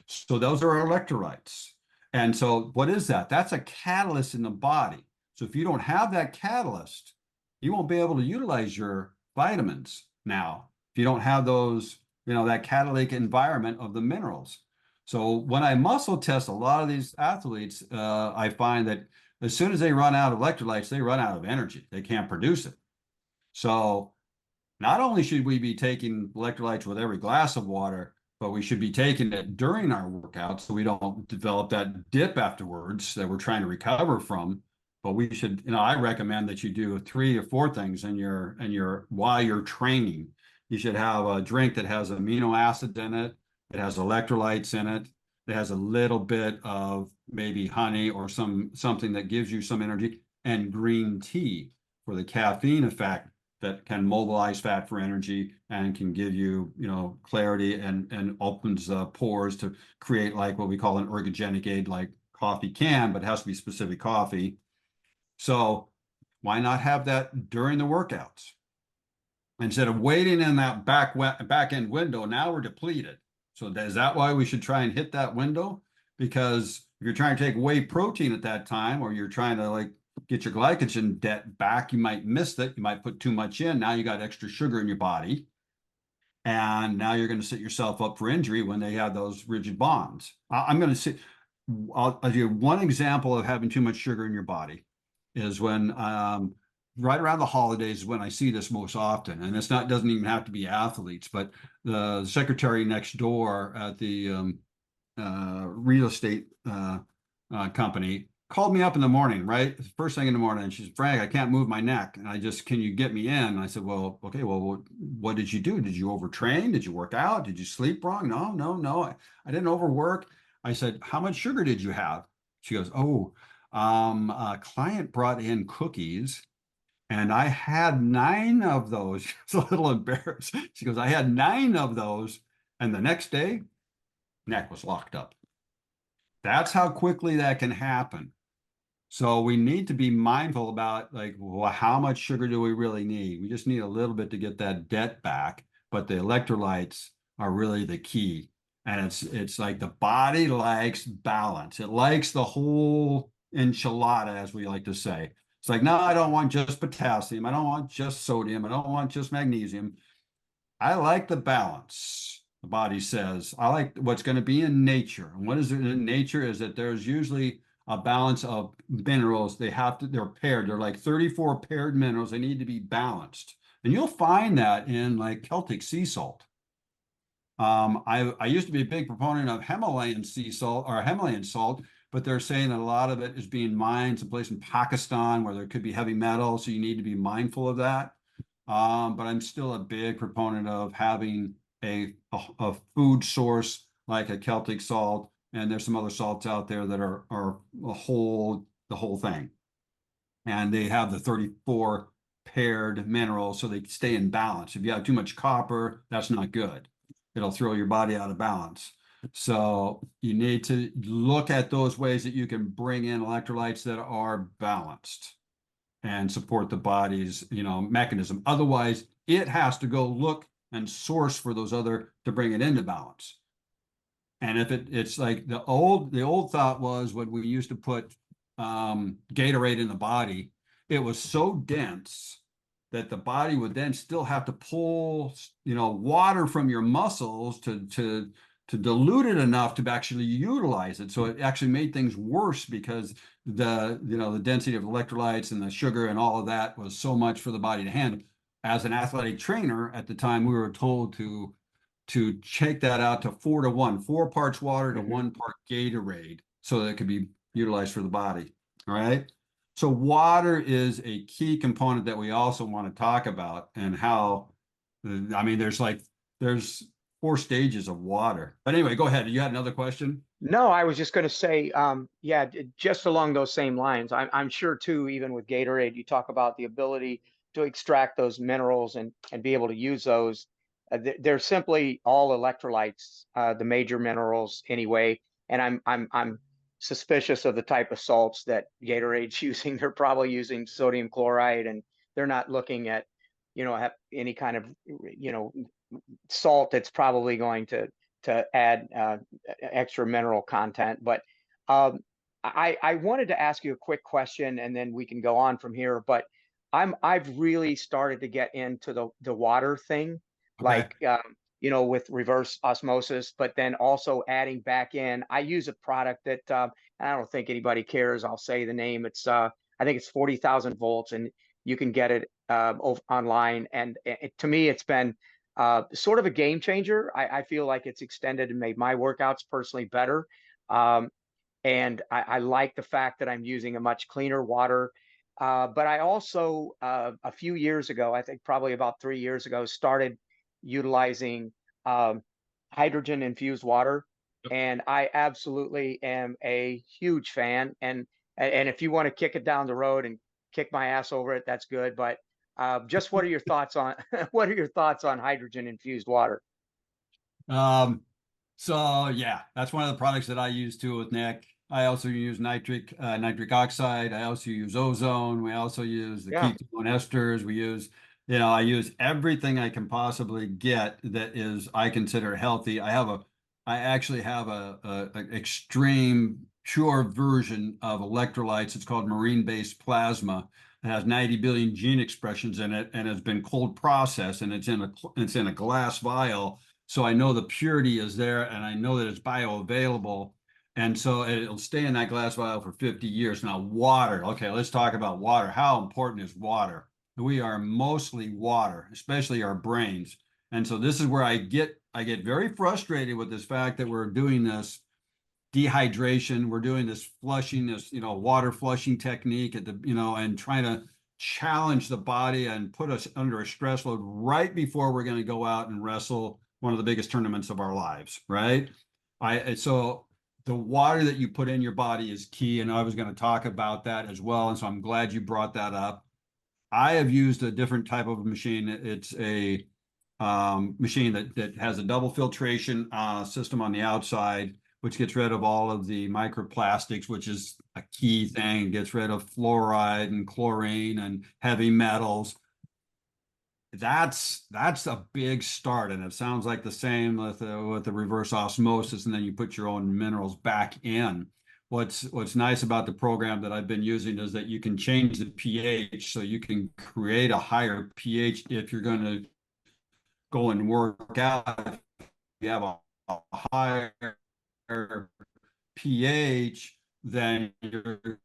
So those are electrolytes. And so what is that? That's a catalyst in the body. So if you don't have that catalyst, you won't be able to utilize your vitamins now. If you don't have those, that catalytic environment of the minerals. So when I muscle test a lot of these athletes, I find that as soon as they run out of electrolytes, they run out of energy. They can't produce it. So not only should we be taking electrolytes with every glass of water, but we should be taking it during our workout so we don't develop that dip afterwards that we're trying to recover from. But we should, I recommend that you do 3 or 4 things while you're training. You should have a drink that has amino acids in it. It has electrolytes in it. It has a little bit of maybe honey or something that gives you some energy, and green tea for the caffeine effect that can mobilize fat for energy and can give you, clarity and opens pores to create like what we call an ergogenic aid, like coffee can, but it has to be specific coffee. So why not have that during the workouts? Instead of waiting in that back end window, now we're depleted. So is that why we should try and hit that window? Because if you're trying to take whey protein at that time, or you're trying to get your glycogen debt back, you might miss it. You might put too much in. Now you got extra sugar in your body. And now you're going to set yourself up for injury when they have those rigid bonds. I'm going to say, I'll give you one example of having too much sugar in your body is when right around the holidays is when I see this most often. And it's not, doesn't even have to be athletes, but the secretary next door at the real estate company called me up in the morning, right? First thing in the morning. And she's, Frank, I can't move my neck. And I just, can you get me in? And I said, well, okay, well, what did you do? Did you overtrain? Did you work out? Did you sleep wrong? No, no, no. I didn't overwork. I said, how much sugar did you have? She goes, oh, a client brought in cookies and I had 9 of those. She's a little embarrassed. She goes, I had 9 of those. And the next day, neck was locked up. That's how quickly that can happen. So we need to be mindful about like, well, how much sugar do we really need? We just need a little bit to get that debt back, but the electrolytes are really the key. And it's like the body likes balance. It likes the whole enchilada, as we like to say. It's like, no, I don't want just potassium. I don't want just sodium. I don't want just magnesium. I like the balance. The body says, I like what's going to be in nature. And what is it in nature is that there's usually a balance of minerals. They're paired. They're like 34 paired minerals. They need to be balanced. And you'll find that in like Celtic sea salt. I used to be a big proponent of Himalayan sea salt or Himalayan salt, but they're saying that a lot of it is being mined someplace in Pakistan where there could be heavy metal. So you need to be mindful of that. But I'm still a big proponent of having a food source like a Celtic salt, and there's some other salts out there that are the whole thing, and they have the 34 paired minerals, so they stay in balance. If you have too much copper, that's not good. It'll throw your body out of balance. So you need to look at those ways that you can bring in electrolytes that are balanced and support the body's, mechanism. Otherwise, it has to go look and source for those other to bring it into balance. And if it's like the old thought was when we used to put Gatorade in the body, it was so dense that the body would then still have to pull, water from your muscles to dilute it enough to actually utilize it. So it actually made things worse because the density of electrolytes and the sugar and all of that was so much for the body to handle. As an athletic trainer at the time, we were told to check that out to 4-to-1, 4 parts water to 1 part Gatorade, so that it could be utilized for the body. All right. So water is a key component that we also want to talk about, and how, I mean, there's 4 stages of water. But anyway, go ahead. You had another question? No, I was just going to say, yeah, just along those same lines. I'm sure too, even with Gatorade, you talk about the ability to extract those minerals and be able to use those. They're simply all electrolytes, the major minerals anyway. And I'm suspicious of the type of salts that Gatorade's using. They're probably using sodium chloride, and they're not looking at, have any kind of, salt that's probably going to add extra mineral content. But I wanted to ask you a quick question, and then we can go on from here. But I've really started to get into the water thing, Okay. like with reverse osmosis, but then also adding back in. I use a product that I don't think anybody cares. I'll say the name. It's I think it's 40,000 volts, and you can get it online. And to me, it's been sort of a game changer. I feel like it's extended and made my workouts personally better. And I like the fact that I'm using a much cleaner water. But I also, a few years ago, I think probably about 3 years ago, started utilizing hydrogen infused water. And I absolutely am a huge fan. And if you want to kick it down the road and kick my ass over it, that's good. But just what are your thoughts on what are your thoughts on hydrogen infused water? So yeah, that's one of the products that I use too with Nick. I also use nitric oxide. I also use ozone. We also use the Yeah. ketone esters. We use, I use everything I can possibly get that is I consider healthy. I actually have an extreme pure version of electrolytes. It's called marine-based plasma. It has 90 billion gene expressions in it, and it's been cold processed, and it's in a glass vial. So I know the purity is there, and I know that it's bioavailable. And so it'll stay in that glass vial for 50 years. Now, water. Okay, let's talk about water. How important is water? We are mostly water, especially our brains. And so this is where I get very frustrated with this fact that we're doing this dehydration, we're doing this flushing, this, water flushing technique at the, and trying to challenge the body and put us under a stress load right before we're going to go out and wrestle one of the biggest tournaments of our lives, right? So the water that you put in your body is key, and I was going to talk about that as well, and so I'm glad you brought that up. I have used a different type of machine. It's a machine that has a double filtration system on the outside, which gets rid of all of the microplastics, which is a key thing. It gets rid of fluoride and chlorine and heavy metals. That's a big start, and it sounds like the same with the reverse osmosis, and then you put your own minerals back in. What's nice about the program that I've been using is that you can change the pH, so you can create a higher pH if you're going to go and work out. You have a higher pH, then you're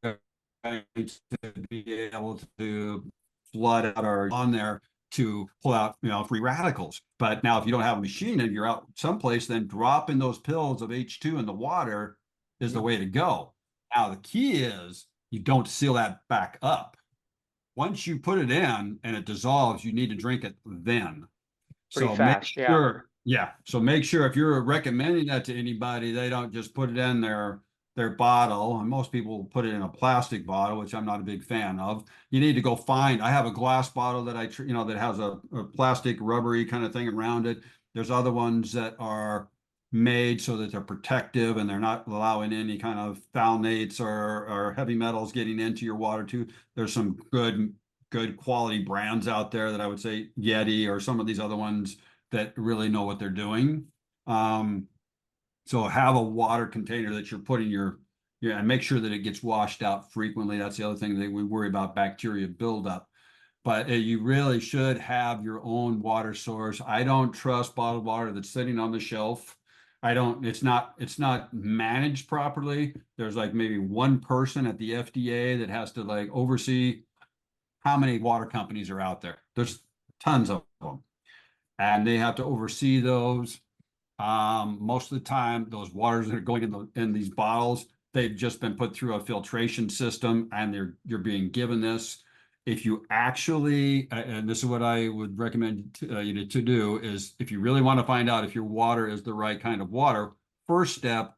going to be able to flood out or on there to pull out, free radicals. But now if you don't have a machine and you're out someplace, then dropping those pills of H2 in the water is the way to go. Now the key is you don't seal that back up. Once you put it in and it dissolves, you need to drink it then. Pretty So make fast, sure, yeah. So make sure if you're recommending that to anybody, they don't just put it in their bottle. And most people put it in a plastic bottle, which I'm not a big fan of. You need to go find. I have a glass bottle that that has a plastic rubbery kind of thing around it. There's other ones that are made so that they're protective and they're not allowing any kind of phthalates or heavy metals getting into your water too. There's some good quality brands out there that I would say Yeti or some of these other ones that really know what they're doing. So have a water container that you're putting and make sure that it gets washed out frequently. That's the other thing that we worry about, bacteria buildup. But you really should have your own water source. I don't trust bottled water that's sitting on the shelf. It's not managed properly. There's like maybe one person at the FDA that has to like oversee how many water companies are out there. There's tons of them, and they have to oversee those. Most of the time, those waters that are going in these bottles, they've just been put through a filtration system, and you're being given this. If you actually, and this is what I would recommend you to do, is if you really want to find out if your water is the right kind of water, first step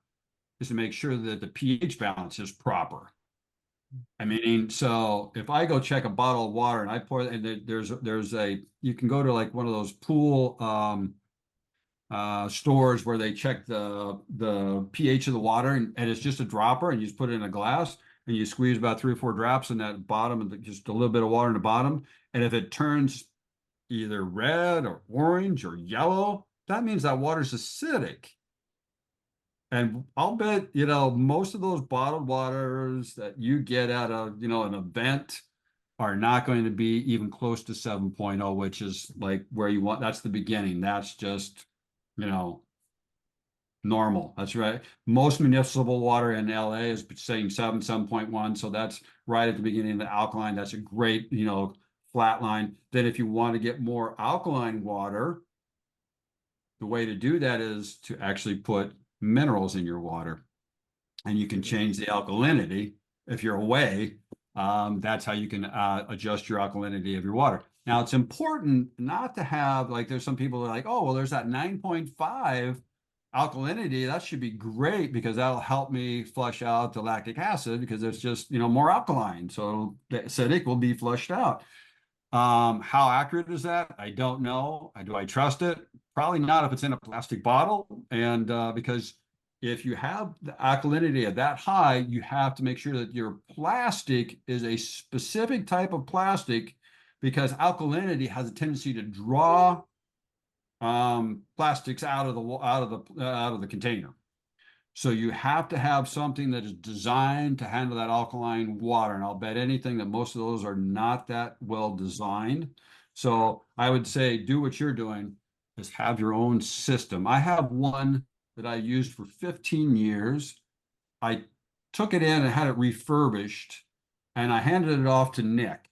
is to make sure that the pH balance is proper. I mean, so if I go check a bottle of water and I pour it, and you can go to like one of those pool stores where they check the pH of the water, and it's just a dropper, and you just put it in a glass and you squeeze about 3 or 4 drops in that bottom, and just a little bit of water in the bottom. And if it turns either red or orange or yellow, that means that water's acidic. And I'll bet, most of those bottled waters that you get at an event are not going to be even close to 7.0, which is like where you want. That's the beginning. That's just, you know, normal. That's right. Most municipal water in LA is saying 7.1. So that's right at the beginning of the alkaline. That's a great, flat line. Then if you want to get more alkaline water, the way to do that is to actually put minerals in your water, and you can change the alkalinity if you're away. That's how you can adjust your alkalinity of your water. Now, it's important not to have, like, there's some people that are like, oh, well, there's that 9.5 alkalinity. That should be great because that'll help me flush out the lactic acid because it's just, more alkaline. So the acidic will be flushed out. How accurate is that? I don't know. Do I trust it? Probably not if it's in a plastic bottle. And because if you have the alkalinity at that high, you have to make sure that your plastic is a specific type of plastic because alkalinity has a tendency to draw plastics out of the container. So you have to have something that is designed to handle that alkaline water. And I'll bet anything that most of those are not that well designed. So I would say do what you're doing is have your own system. I have one that I used for 15 years. I took it in and had it refurbished, and I handed it off to Nick.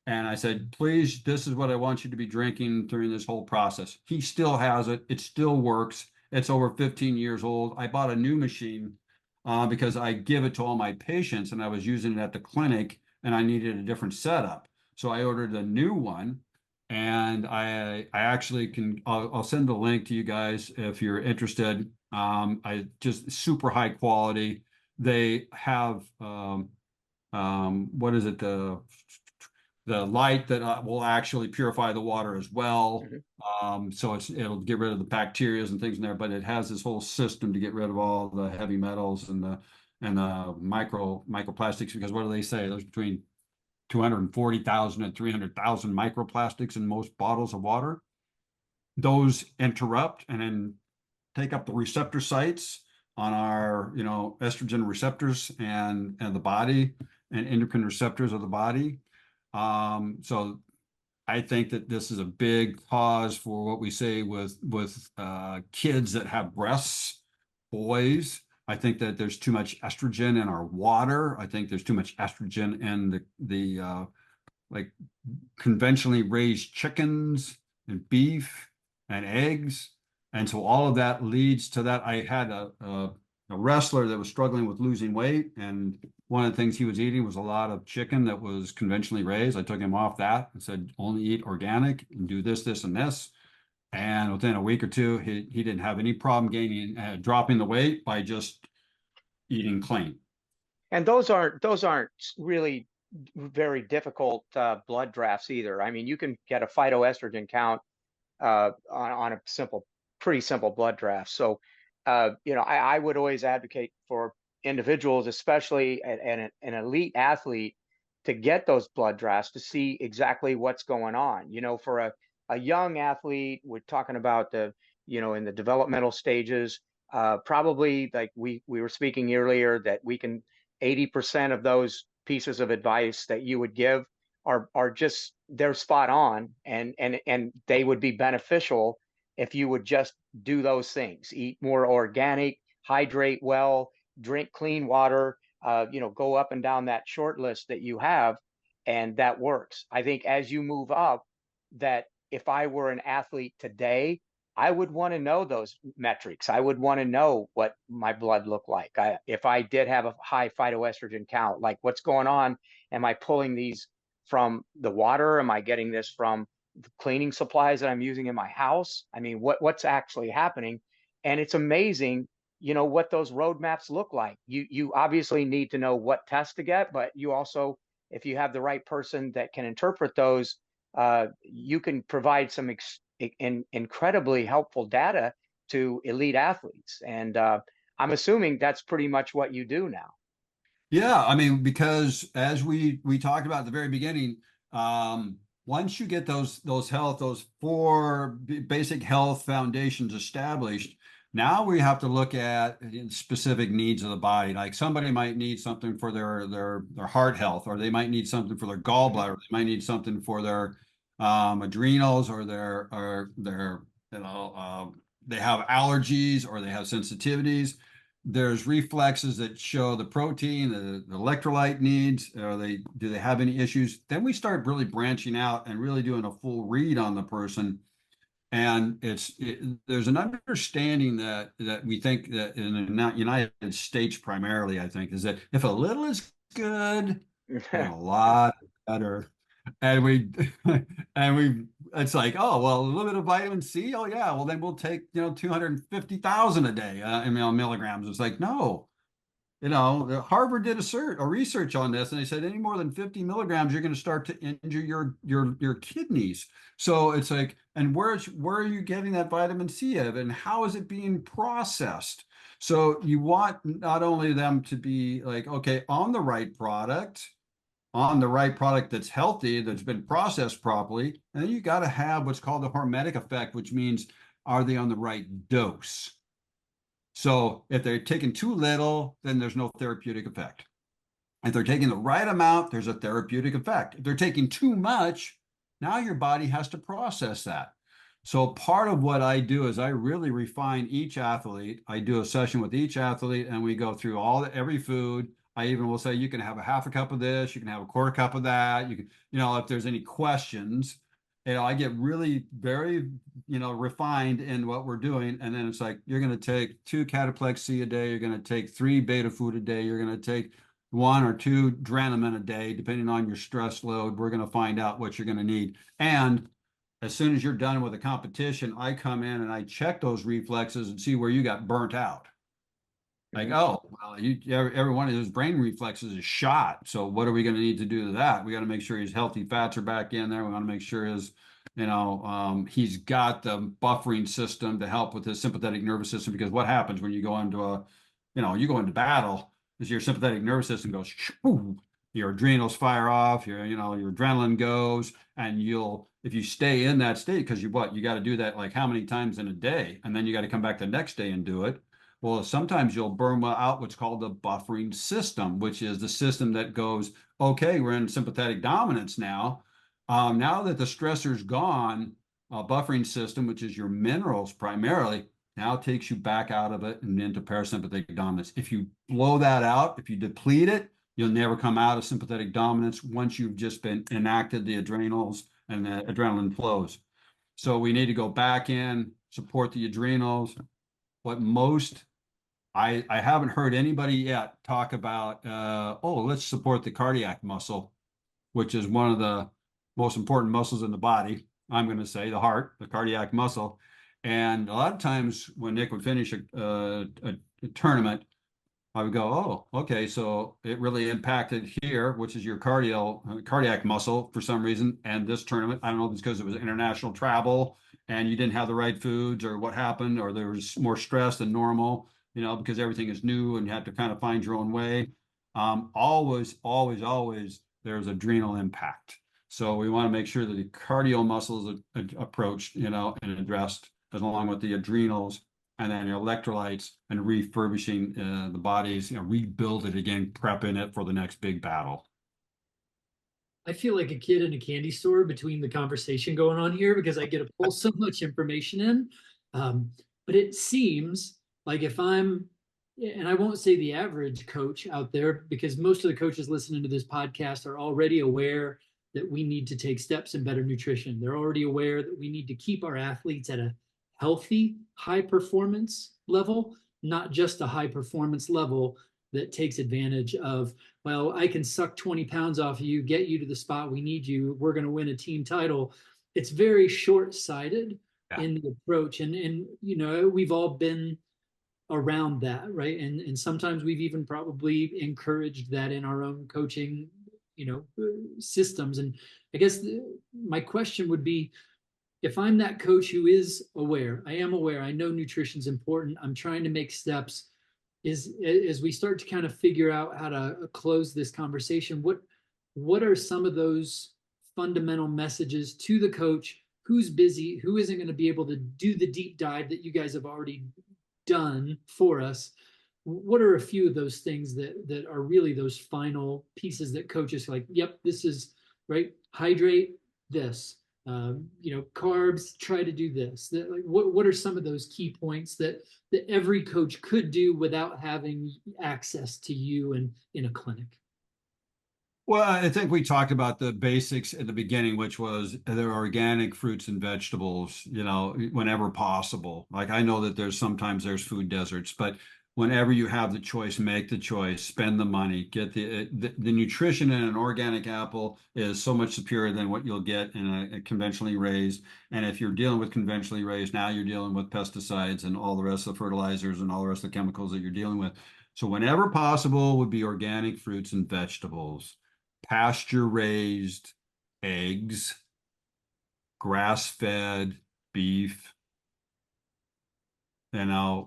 And I said, please, this is what I want you to be drinking during this whole process. He still has it. It still works. It's over 15 years old. I bought a new machine because I give it to all my patients, and I was using it at the clinic, and I needed a different setup. So I ordered a new one, and I actually can, I'll send the link to you guys if you're interested. I just super high quality. They have, what is it? The light that will actually purify the water as well. So it'll get rid of the bacteria and things in there, but it has this whole system to get rid of all the heavy metals and the microplastics, because what do they say? There's between 240,000 and 300,000 microplastics in most bottles of water. Those interrupt and then take up the receptor sites on our, estrogen receptors and the body and endocrine receptors of the body. So I think that this is a big cause for what we say with kids that have breasts, boys. I think that there's too much estrogen in our water. I think there's too much estrogen in the like conventionally raised chickens and beef and eggs. And so all of that leads to that. I had a wrestler that was struggling with losing weight, and one of the things he was eating was a lot of chicken that was conventionally raised. I took him off that and said, only eat organic and do this, this, and this. And within a week or two, he didn't have any problem dropping the weight by just eating clean. And those aren't really very difficult blood drafts either. I mean, you can get a phytoestrogen count on a pretty simple blood draft. So, I would always advocate for individuals, especially an elite athlete, to get those blood drafts to see exactly what's going on. For a young athlete, we're talking about in the developmental stages, probably like we were speaking earlier, that 80% of those pieces of advice that you would give are just, they're spot on, and they would be beneficial if you would just do those things: eat more organic, hydrate well, drink clean water, go up and down that short list that you have, and that works. I think as you move up, that if I were an athlete today, I would want to know those metrics. I would want to know what my blood looked like. If I did have a high phytoestrogen count, like what's going on? Am I pulling these from the water? Am I getting this from the cleaning supplies that I'm using in my house? I mean, what's actually happening? And it's amazing, what those roadmaps look like. You obviously need to know what test to get, but you also, if you have the right person that can interpret those, you can provide some incredibly helpful data to elite athletes. And I'm assuming that's pretty much what you do now. Yeah, I mean, because as we talked about at the very beginning, once you get those four basic health foundations established, now we have to look at specific needs of the body. Like somebody might need something for their heart health, or they might need something for their gallbladder, they might need something for their adrenals, or their they have allergies or they have sensitivities. There's reflexes that show the protein, the electrolyte needs. Do they have any issues? Then we start really branching out and really doing a full read on the person. And there's an understanding that we think that in the United States primarily, I think, is that if a little is good, then a lot is better. And it's like, oh, well, a little bit of vitamin C. Oh yeah. Well, then we'll take, 250,000 a day, milligrams. It's like, no, Harvard did a research on this, and they said any more than 50 milligrams, you're going to start to injure your kidneys. So it's like, and where are you getting that vitamin C of, and how is it being processed? So you want not only them to be like, okay, on the right product that's healthy, that's been processed properly. And then you got to have what's called the hormetic effect, which means, are they on the right dose? So if they're taking too little, then there's no therapeutic effect. If they're taking the right amount, there's a therapeutic effect. If they're taking too much, now your body has to process that. So part of what I do is I really refine each athlete. I do a session with each athlete and we go through every food. I even will say you can have a half a cup of this, you can have a quarter cup of that. You can, if there's any questions, I get really very, refined in what we're doing. And then it's like, you're going to take 2 Cataplex C a day. You're going to take 3 Beta Food a day. You're going to take 1 or 2 Dramamine a day, depending on your stress load. We're going to find out what you're going to need. And as soon as you're done with a competition, I come in and I check those reflexes and see where you got burnt out. Like, oh, well, every one of his brain reflexes is shot. So what are we going to need to do to that? We got to make sure his healthy fats are back in there. We want to make sure he's got the buffering system to help with his sympathetic nervous system. Because what happens when you go into you go into battle is your sympathetic nervous system goes, shoo, your adrenals fire off, your adrenaline goes, and if you stay in that state, because you got to do that like how many times in a day, and then you got to come back the next day and do it. Well, sometimes you'll burn out what's called the buffering system, which is the system that goes, okay, we're in sympathetic dominance now. Now that the stressor's gone, buffering system, which is your minerals primarily, now takes you back out of it and into parasympathetic dominance. If you blow that out, if you deplete it, you'll never come out of sympathetic dominance once you've just been enacted the adrenals and the adrenaline flows. So we need to go back in, support the adrenals. I haven't heard anybody yet talk about, let's support the cardiac muscle, which is one of the most important muscles in the body. I'm going to say the heart, the cardiac muscle. And a lot of times when Nick would finish a tournament, I would go, oh, okay, so it really impacted here, which is your cardiac muscle for some reason. And this tournament, I don't know if it's because it was international travel and you didn't have the right foods or what happened, or there was more stress than normal, because everything is new and you have to kind of find your own way. Always, always, always, there's adrenal impact. So we want to make sure that the cardio muscles are approached, and addressed along with the adrenals, and then your electrolytes, and refurbishing the bodies, rebuild it again, prepping it for the next big battle. I feel like a kid in a candy store between the conversation going on here because I get to pull so much information in. But it seems like if I'm, and I won't say the average coach out there, because most of the coaches listening to this podcast are already aware that we need to take steps in better nutrition. They're already aware that we need to keep our athletes at a healthy, high performance level, not just a high performance level that takes advantage of, well, I can suck 20 pounds off of you, get you to the spot we need you, we're going to win a team title. It's very short-sighted in the approach. And we've all been around that, right? And sometimes we've even probably encouraged that in our own coaching, systems. And I guess my question would be, if I'm that coach who is aware, I am aware, I know nutrition's important, I'm trying to make steps, as we start to kind of figure out how to close this conversation, what are some of those fundamental messages to the coach who's busy, who isn't going to be able to do the deep dive that you guys have already done for us? What are a few of those things that are really those final pieces that coaches are like, yep, this is right, hydrate this, carbs, try to do this. What are some of those key points that every coach could do without having access to you in a clinic? Well, I think we talked about the basics at the beginning, which was their organic fruits and vegetables, whenever possible. Like, I know that sometimes there's food deserts, but whenever you have the choice, make the choice, spend the money, get the nutrition in an organic apple is so much superior than what you'll get in a conventionally raised. And if you're dealing with conventionally raised, now you're dealing with pesticides and all the rest of the fertilizers and all the rest of the chemicals that you're dealing with. So whenever possible would be organic fruits and vegetables, pasture raised eggs, grass-fed beef,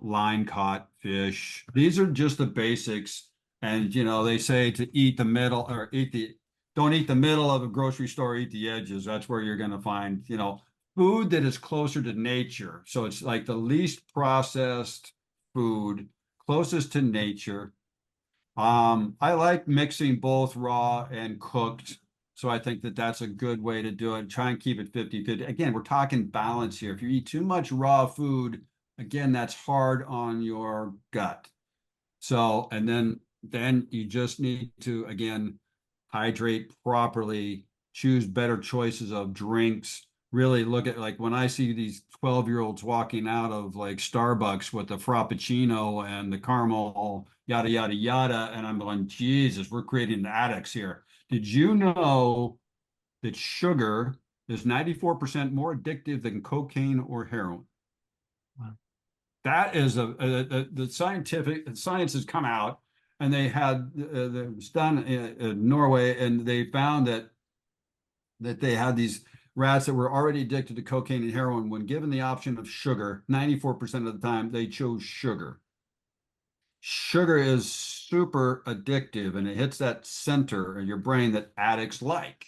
line caught fish. These are just the basics. And, they say to eat the middle, or don't eat the middle of a grocery store, eat the edges. That's where you're going to find, food that is closer to nature. So it's like the least processed food, closest to nature. I like mixing both raw and cooked. So I think that that's a good way to do it. Try and keep it 50-50. Again, we're talking balance here. If you eat too much raw food, again, that's hard on your gut. So, and then you just need to, again, hydrate properly, choose better choices of drinks. Really look at, like, when I see these 12-year-olds walking out of like Starbucks with the Frappuccino and the caramel, yada, yada, yada. And I'm going, Jesus, we're creating addicts here. Did you know that sugar is 94% more addictive than cocaine or heroin? Wow. That is the science has come out, and they had it was done in Norway, and they found that they had these rats that were already addicted to cocaine and heroin. When given the option of sugar, 94% of the time they chose sugar. Sugar is super addictive, and it hits that center of your brain that addicts like.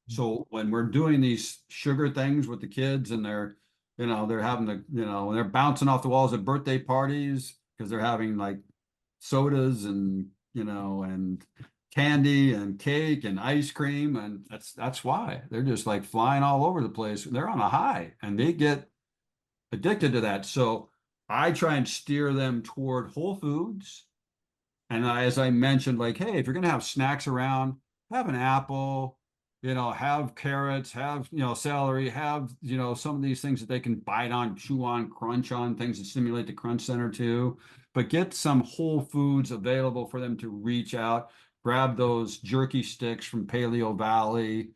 So when we're doing these sugar things with the kids, and they're having they're bouncing off the walls at birthday parties because they're having like sodas and and candy and cake and ice cream, and that's why they're just like flying all over the place. They're on a high, and they get addicted to that. So I try and steer them toward whole foods. And as I mentioned, like, hey, if you're going to have snacks around, have an apple, have carrots, have, celery, have, some of these things that they can bite on, chew on, crunch on, things that stimulate the crunch center too. But get some whole foods available for them to reach out, grab those jerky sticks from Paleo Valley,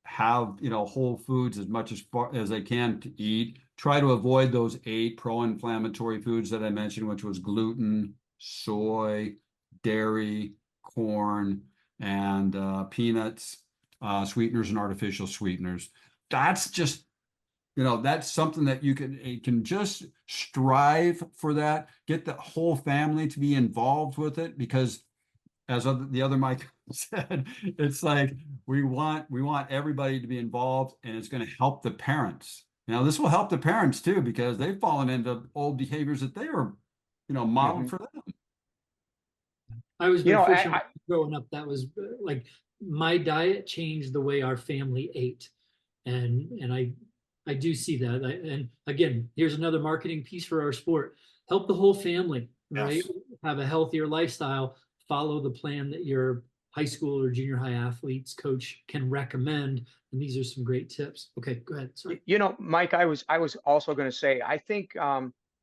have, whole foods as much as far as they can to eat. Try to avoid those 8 pro-inflammatory foods that I mentioned, which was gluten, soy, dairy, corn, and peanuts, sweeteners and artificial sweeteners. That's just, that's something that you can just strive for that. Get the whole family to be involved with it, because as the other Mike said, it's like we want everybody to be involved, and it's going to help the parents. This will help the parents too, because they've fallen into old behaviors that they were, modeled for them. I was You know, fortunate growing up. That was like my diet changed the way our family ate, and I do see that. And again, here's another marketing piece for our sport: help the whole family, right? Yes. Have a healthier lifestyle. Follow the plan that your high school or junior high athletes coach can recommend. And these are some great tips. Okay, go ahead. Sorry. Mike, I was also going to say, I think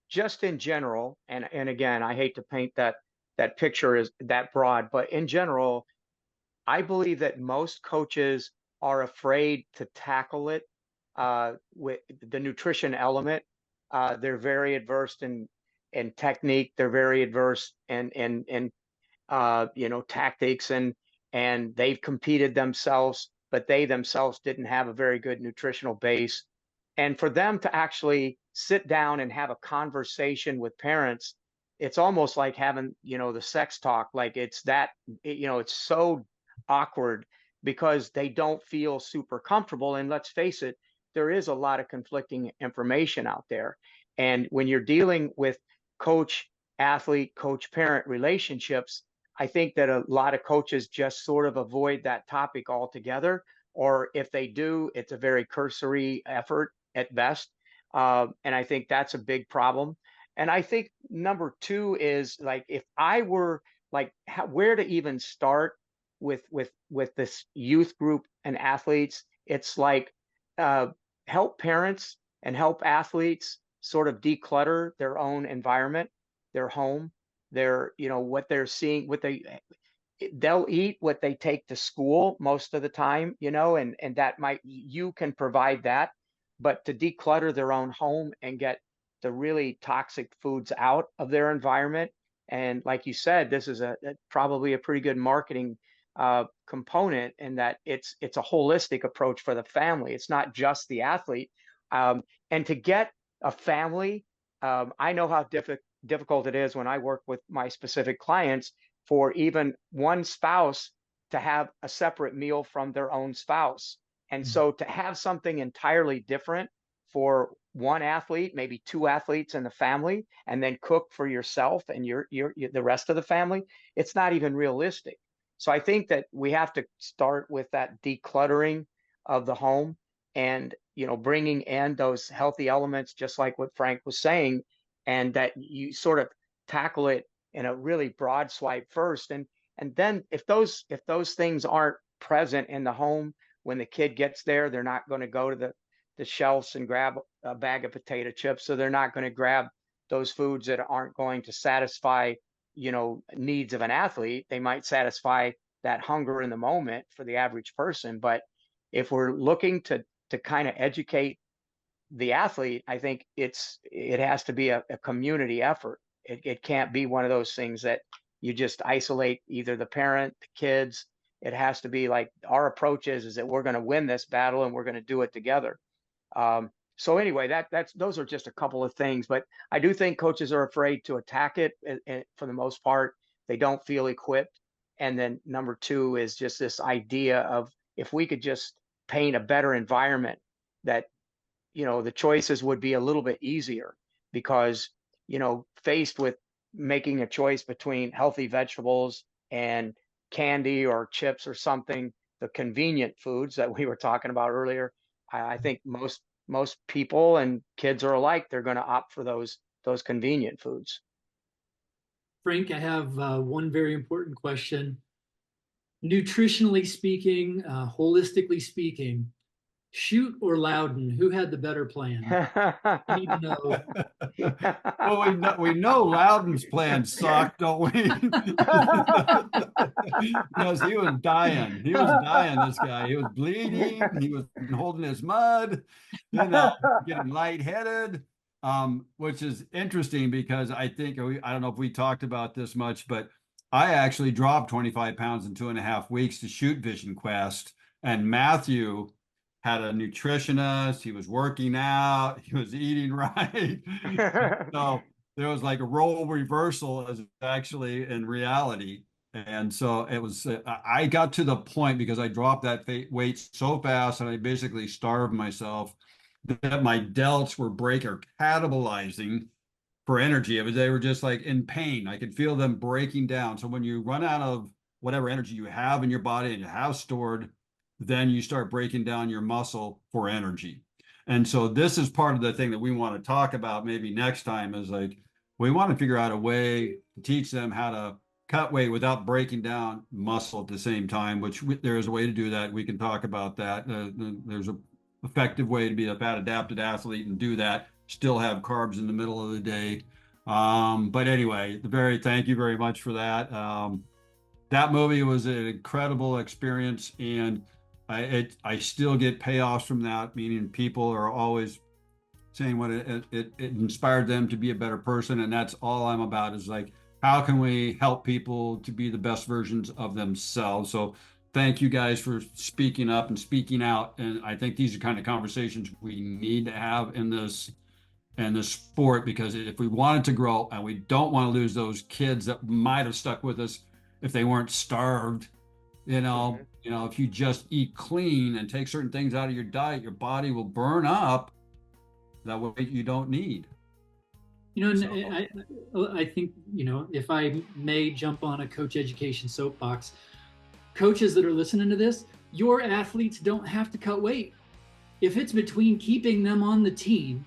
just in general, and again, I hate to paint that picture is that broad, but in general, I believe that most coaches are afraid to tackle it with the nutrition element. They're very adverse in technique. They're very adverse in tactics, and they've competed themselves, but they themselves didn't have a very good nutritional base. And for them to actually sit down and have a conversation with parents, it's almost like having, the sex talk. Like it's so awkward because they don't feel super comfortable. And let's face it, there is a lot of conflicting information out there. And when you're dealing with coach athlete, coach parent relationships, I think that a lot of coaches just sort of avoid that topic altogether. Or if they do, it's a very cursory effort at best. And I think that's a big problem. And I think number 2 is like, if I were like, where to even start with this youth group and athletes, it's like help parents and help athletes sort of declutter their own environment, their home, their, what they're seeing, they'll eat what they take to school most of the time, and that you can provide that, but to declutter their own home and get the really toxic foods out of their environment. And like you said, this is probably a pretty good marketing component, in that it's a holistic approach for the family. It's not just the athlete. And to get a family, I know how difficult it is when I work with my specific clients for even one spouse to have a separate meal from their own spouse. And so to have something entirely different for one athlete, maybe 2 athletes in the family, and then cook for yourself and the rest of the family, it's not even realistic. So I think that we have to start with that decluttering of the home, and, bringing in those healthy elements, just like what Frank was saying, and that you sort of tackle it in a really broad swipe first. And then if those things aren't present in the home when the kid gets there, they're not going to go to the shelves and grab a bag of potato chips. So they're not going to grab those foods that aren't going to satisfy, needs of an athlete. They might satisfy that hunger in the moment for the average person. But if we're looking to kind of educate the athlete, I think it has to be a community effort. It can't be one of those things that you just isolate either the parent, the kids. It has to be like, our approach is that we're going to win this battle and we're going to do it together. So anyway, those are just a couple of things, but I do think coaches are afraid to attack it, and for the most part. They don't feel equipped. And then number two is just this idea of, if we could just paint a better environment, that the choices would be a little bit easier, because faced with making a choice between healthy vegetables and candy or chips or something, the convenient foods that we were talking about earlier, I think most people and kids are alike. They're going to opt for those convenient foods. Frank, I have one very important question. Nutritionally speaking, holistically speaking, Shute or Loudon, who had the better plan? I need to know. Well, we know Loudon's plan sucked, don't we? Because he was dying. He was dying, this guy. He was bleeding. He was holding his mud, getting lightheaded, which is interesting, because I think, I don't know if we talked about this much, but I actually dropped 25 pounds in 2.5 weeks to shoot Vision Quest. And Matthew had a nutritionist. He was working out. He was eating right. So there was like a role reversal, as actually in reality. And so it was, I got to the point, because I dropped that weight so fast and I basically starved myself, that my delts were catabolizing for energy. They were just like in pain. I could feel them breaking down. So when you run out of whatever energy you have in your body and you have stored, then you start breaking down your muscle for energy. And so this is part of the thing that we want to talk about maybe next time, is like, we want to figure out a way to teach them how to cut weight without breaking down muscle at the same time, which there is a way to do that. We can talk about that. There's a effective way to be a fat adapted athlete and do that, still have carbs in the middle of the day. But anyway, thank you very much for that. That movie was an incredible experience, and I still get payoffs from that, meaning people are always saying what it inspired them to be a better person. And that's all I'm about, is like, how can we help people to be the best versions of themselves? So thank you guys for speaking up and speaking out. And I think these are kind of conversations we need to have in this sport, because if we want it to grow, and we don't want to lose those kids that might have stuck with us if they weren't starved, if you just eat clean and take certain things out of your diet, your body will burn up that weight you don't need. I think, if I may jump on a coach education soapbox, coaches that are listening to this, your athletes don't have to cut weight. If it's between keeping them on the team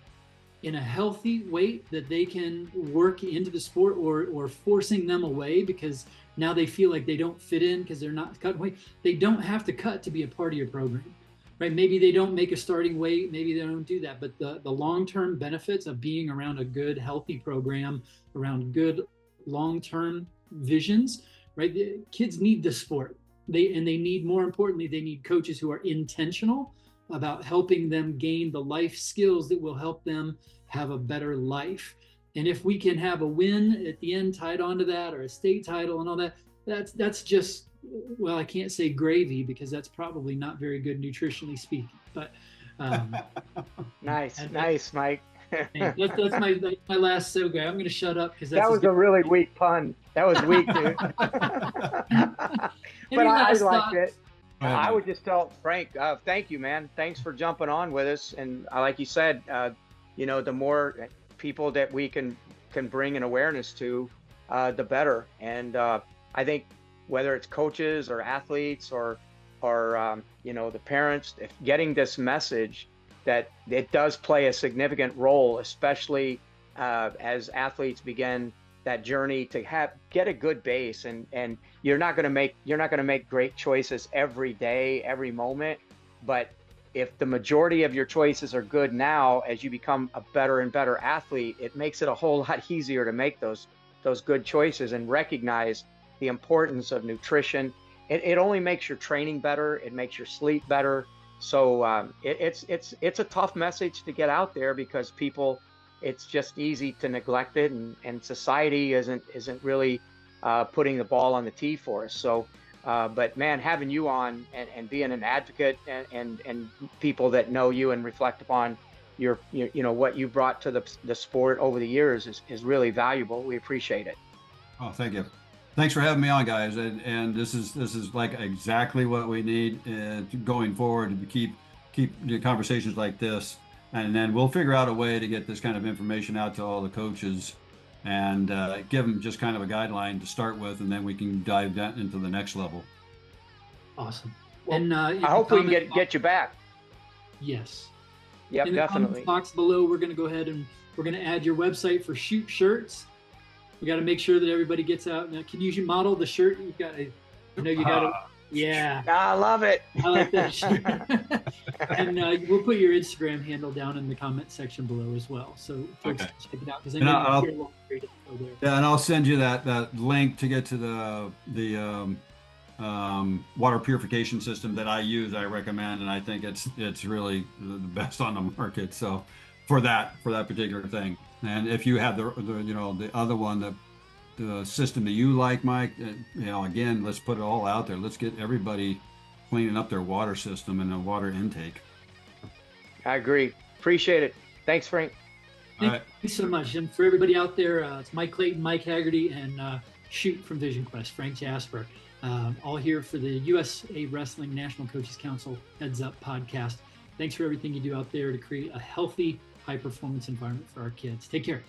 in a healthy weight that they can work into the sport, or forcing them away because now they feel like they don't fit in because they're not cutting weight, they don't have to cut to be a part of your program, right? Maybe they don't make a starting weight, maybe they don't do that, but the long-term benefits of being around a good, healthy program, around good long-term visions, right? The kids need the sport. They need, more importantly, they need coaches who are intentional about helping them gain the life skills that will help them have a better life. And if we can have a win at the end tied onto that, or a state title and all that, that's just, well, I can't say gravy, because that's probably not very good nutritionally speaking. But Nice, Mike. that's my last segue. I'm going to shut up, because that was a really weak pun. That was weak, dude. But I liked it. I would just tell Frank, thank you, man. Thanks for jumping on with us. And like you said, the more people that we can bring an awareness to, the better. And I think, whether it's coaches or athletes or you know, the parents, if getting this message that it does play a significant role, especially as athletes begin that journey to get a good base, and you're not going to make great choices every day, every moment, but if the majority of your choices are good now, as you become a better and better athlete, it makes it a whole lot easier to make those good choices and recognize the importance of nutrition. It only makes your training better. It makes your sleep better. So it's a tough message to get out there because people, it's just easy to neglect it, and society isn't really putting the ball on the tee for us. So, but man, having you on and being an advocate and people that know you and reflect upon your you know, what you brought to the sport over the years is really valuable. We appreciate it. Oh, thank you. Thanks for having me on, guys. And this is like exactly what we need going forward to keep the conversations like this. And then we'll figure out a way to get this kind of information out to all the coaches and give them just kind of a guideline to start with, and then we can dive that into the next level. Awesome. Well, And I hope we can get you back. Yes. Yep, in the definitely. comments box below, we're going to go ahead and we're going to add your website for Shute shirts. We got to make sure that everybody gets out. Now, can you model the shirt? You've got, you know, you got to, yeah. I love it. I like that shirt. And we'll put your Instagram handle down in the comment section below as well, so folks can check it out, because I know you hear a lot of great info there. Yeah, and I'll send you that link to get to the water purification system that I use. I recommend, and I think it's really the best on the market. So for that particular thing, and if you have the you know, the other one, the system that you like, Mike, you know, again, let's put it all out there. Let's get everybody cleaning up their water system and their water intake. I agree. Appreciate it. Thanks, Frank. Thanks so much. And for everybody out there, it's Mike Clayton, Mike Haggerty, and Shute from Vision Quest, Frank Jasper, all here for the USA Wrestling National Coaches Council Heads Up podcast. Thanks for everything you do out there to create a healthy, high-performance environment for our kids. Take care.